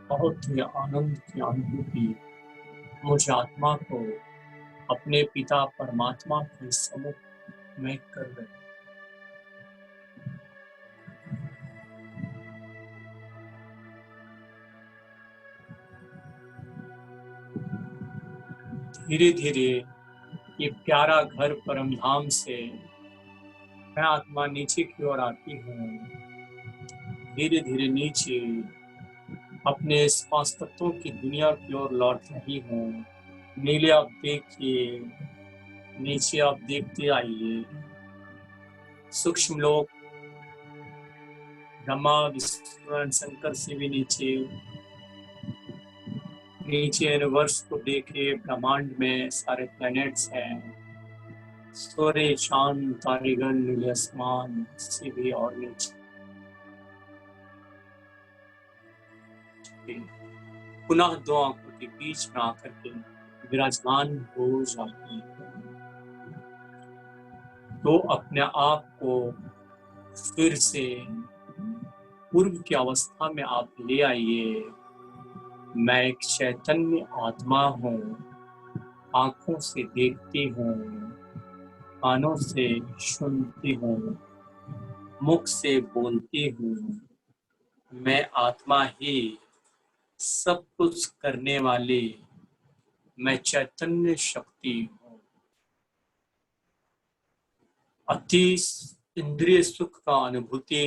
बहुत ही आनंद की अनुभूति मुझ आत्मा को अपने पिता परमात्मा के सम्मुख में कर रहे हैं। धीरे धीरे ये प्यारा घर परम धाम से मैं आत्मा नीचे की ओर आती हूँ। धीरे धीरे नीचे अपने इस पांच तत्वों की दुनिया की ओर लौट रही हूँ। नीले आप देखिए, नीचे आप देखते आइए। सूक्ष्म लोक ब्रह्मा विष्णु शंकर से भी नीचे यूनिवर्स को देखे। ब्रह्मांड में सारे प्लैनेट्स हैं, सूर्य चांद तारेगण नीले आसमान से भी और नीचे। पुनः दो आंखों के बीच में आकर के विराजमान हो जाती है। तो अपने आप को फिर से पूर्व की अवस्था में आप ले आइए। मैं एक चैतन्य आत्मा हूँ, आंखों से देखती हूँ, कानों से सुनती हूँ, मुख से बोलती हूँ। मैं आत्मा ही सब कुछ करने वाली मैं चैतन्य शक्ति हूँ। अति इंद्रिय सुख का अनुभूति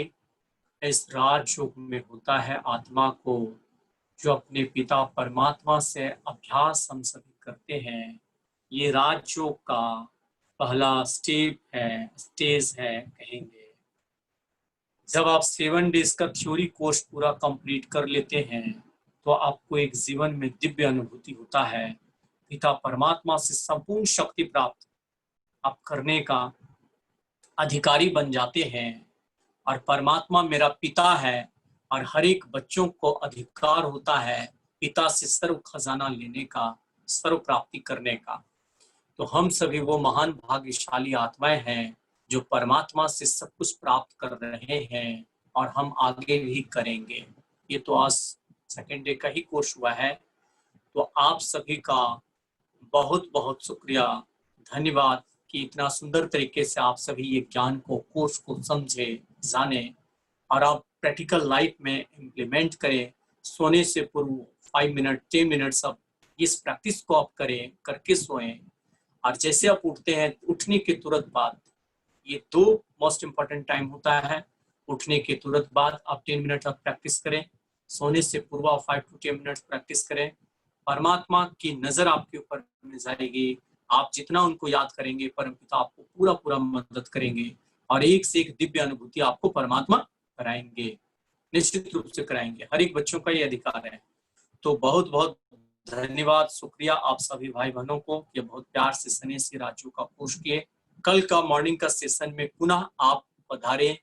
इस राजयोग में होता है आत्मा को, जो अपने पिता परमात्मा से अभ्यास हम सभी करते हैं। ये राजयोग का पहला स्टेज है कहेंगे। जब आप 7 डेज का थ्योरी कोर्स पूरा कंप्लीट कर लेते हैं तो आपको एक जीवन में दिव्य अनुभूति होता है। पिता परमात्मा से संपूर्ण शक्ति प्राप्त आप करने का अधिकारी बन जाते हैं। और परमात्मा मेरा पिता है और हर एक बच्चों को अधिकार होता है पिता से सर्व खजाना लेने का, सर्व प्राप्ति करने का। तो हम सभी वो महान भाग्यशाली आत्माएं हैं जो परमात्मा से सब कुछ प्राप्त कर रहे हैं और हम आगे भी करेंगे। ये तो आज 2nd डे का ही कोर्स हुआ है। तो आप सभी का बहुत बहुत शुक्रिया, धन्यवाद कि इतना सुंदर तरीके से आप सभी ये ज्ञान को, कोर्स को समझे, जाने और आप प्रैक्टिकल लाइफ में इम्प्लीमेंट करें। सोने से पूर्व 5 मिनट 10 मिनट सब इस प्रैक्टिस को आप करें, करके सोएं। और जैसे आप उठते हैं, उठने के तुरंत बाद, ये 2 मोस्ट इम्पोर्टेंट टाइम होता है। उठने के तुरंत बाद आप 10 मिनट आप प्रैक्टिस करें। सोने से पूर्व 5 to 10 मिनट प्रैक्टिस करें। परमात्मा की नजर आपके ऊपर में जाएगी। आप जितना उनको याद करेंगे, परमपिता आपको पूरा पूरा मदद करेंगे और एक से एक दिव्य अनुभूति आपको परमात्मा कराएंगे, निश्चित रूप से कराएंगे। हर एक बच्चों का ये अधिकार है। तो बहुत बहुत धन्यवाद, शुक्रिया आप सभी भाई बहनों को, ये बहुत प्यार से सन्यासी राजू का कोर्स किए। कल का मॉर्निंग का सेशन में पुनः आप पधारे।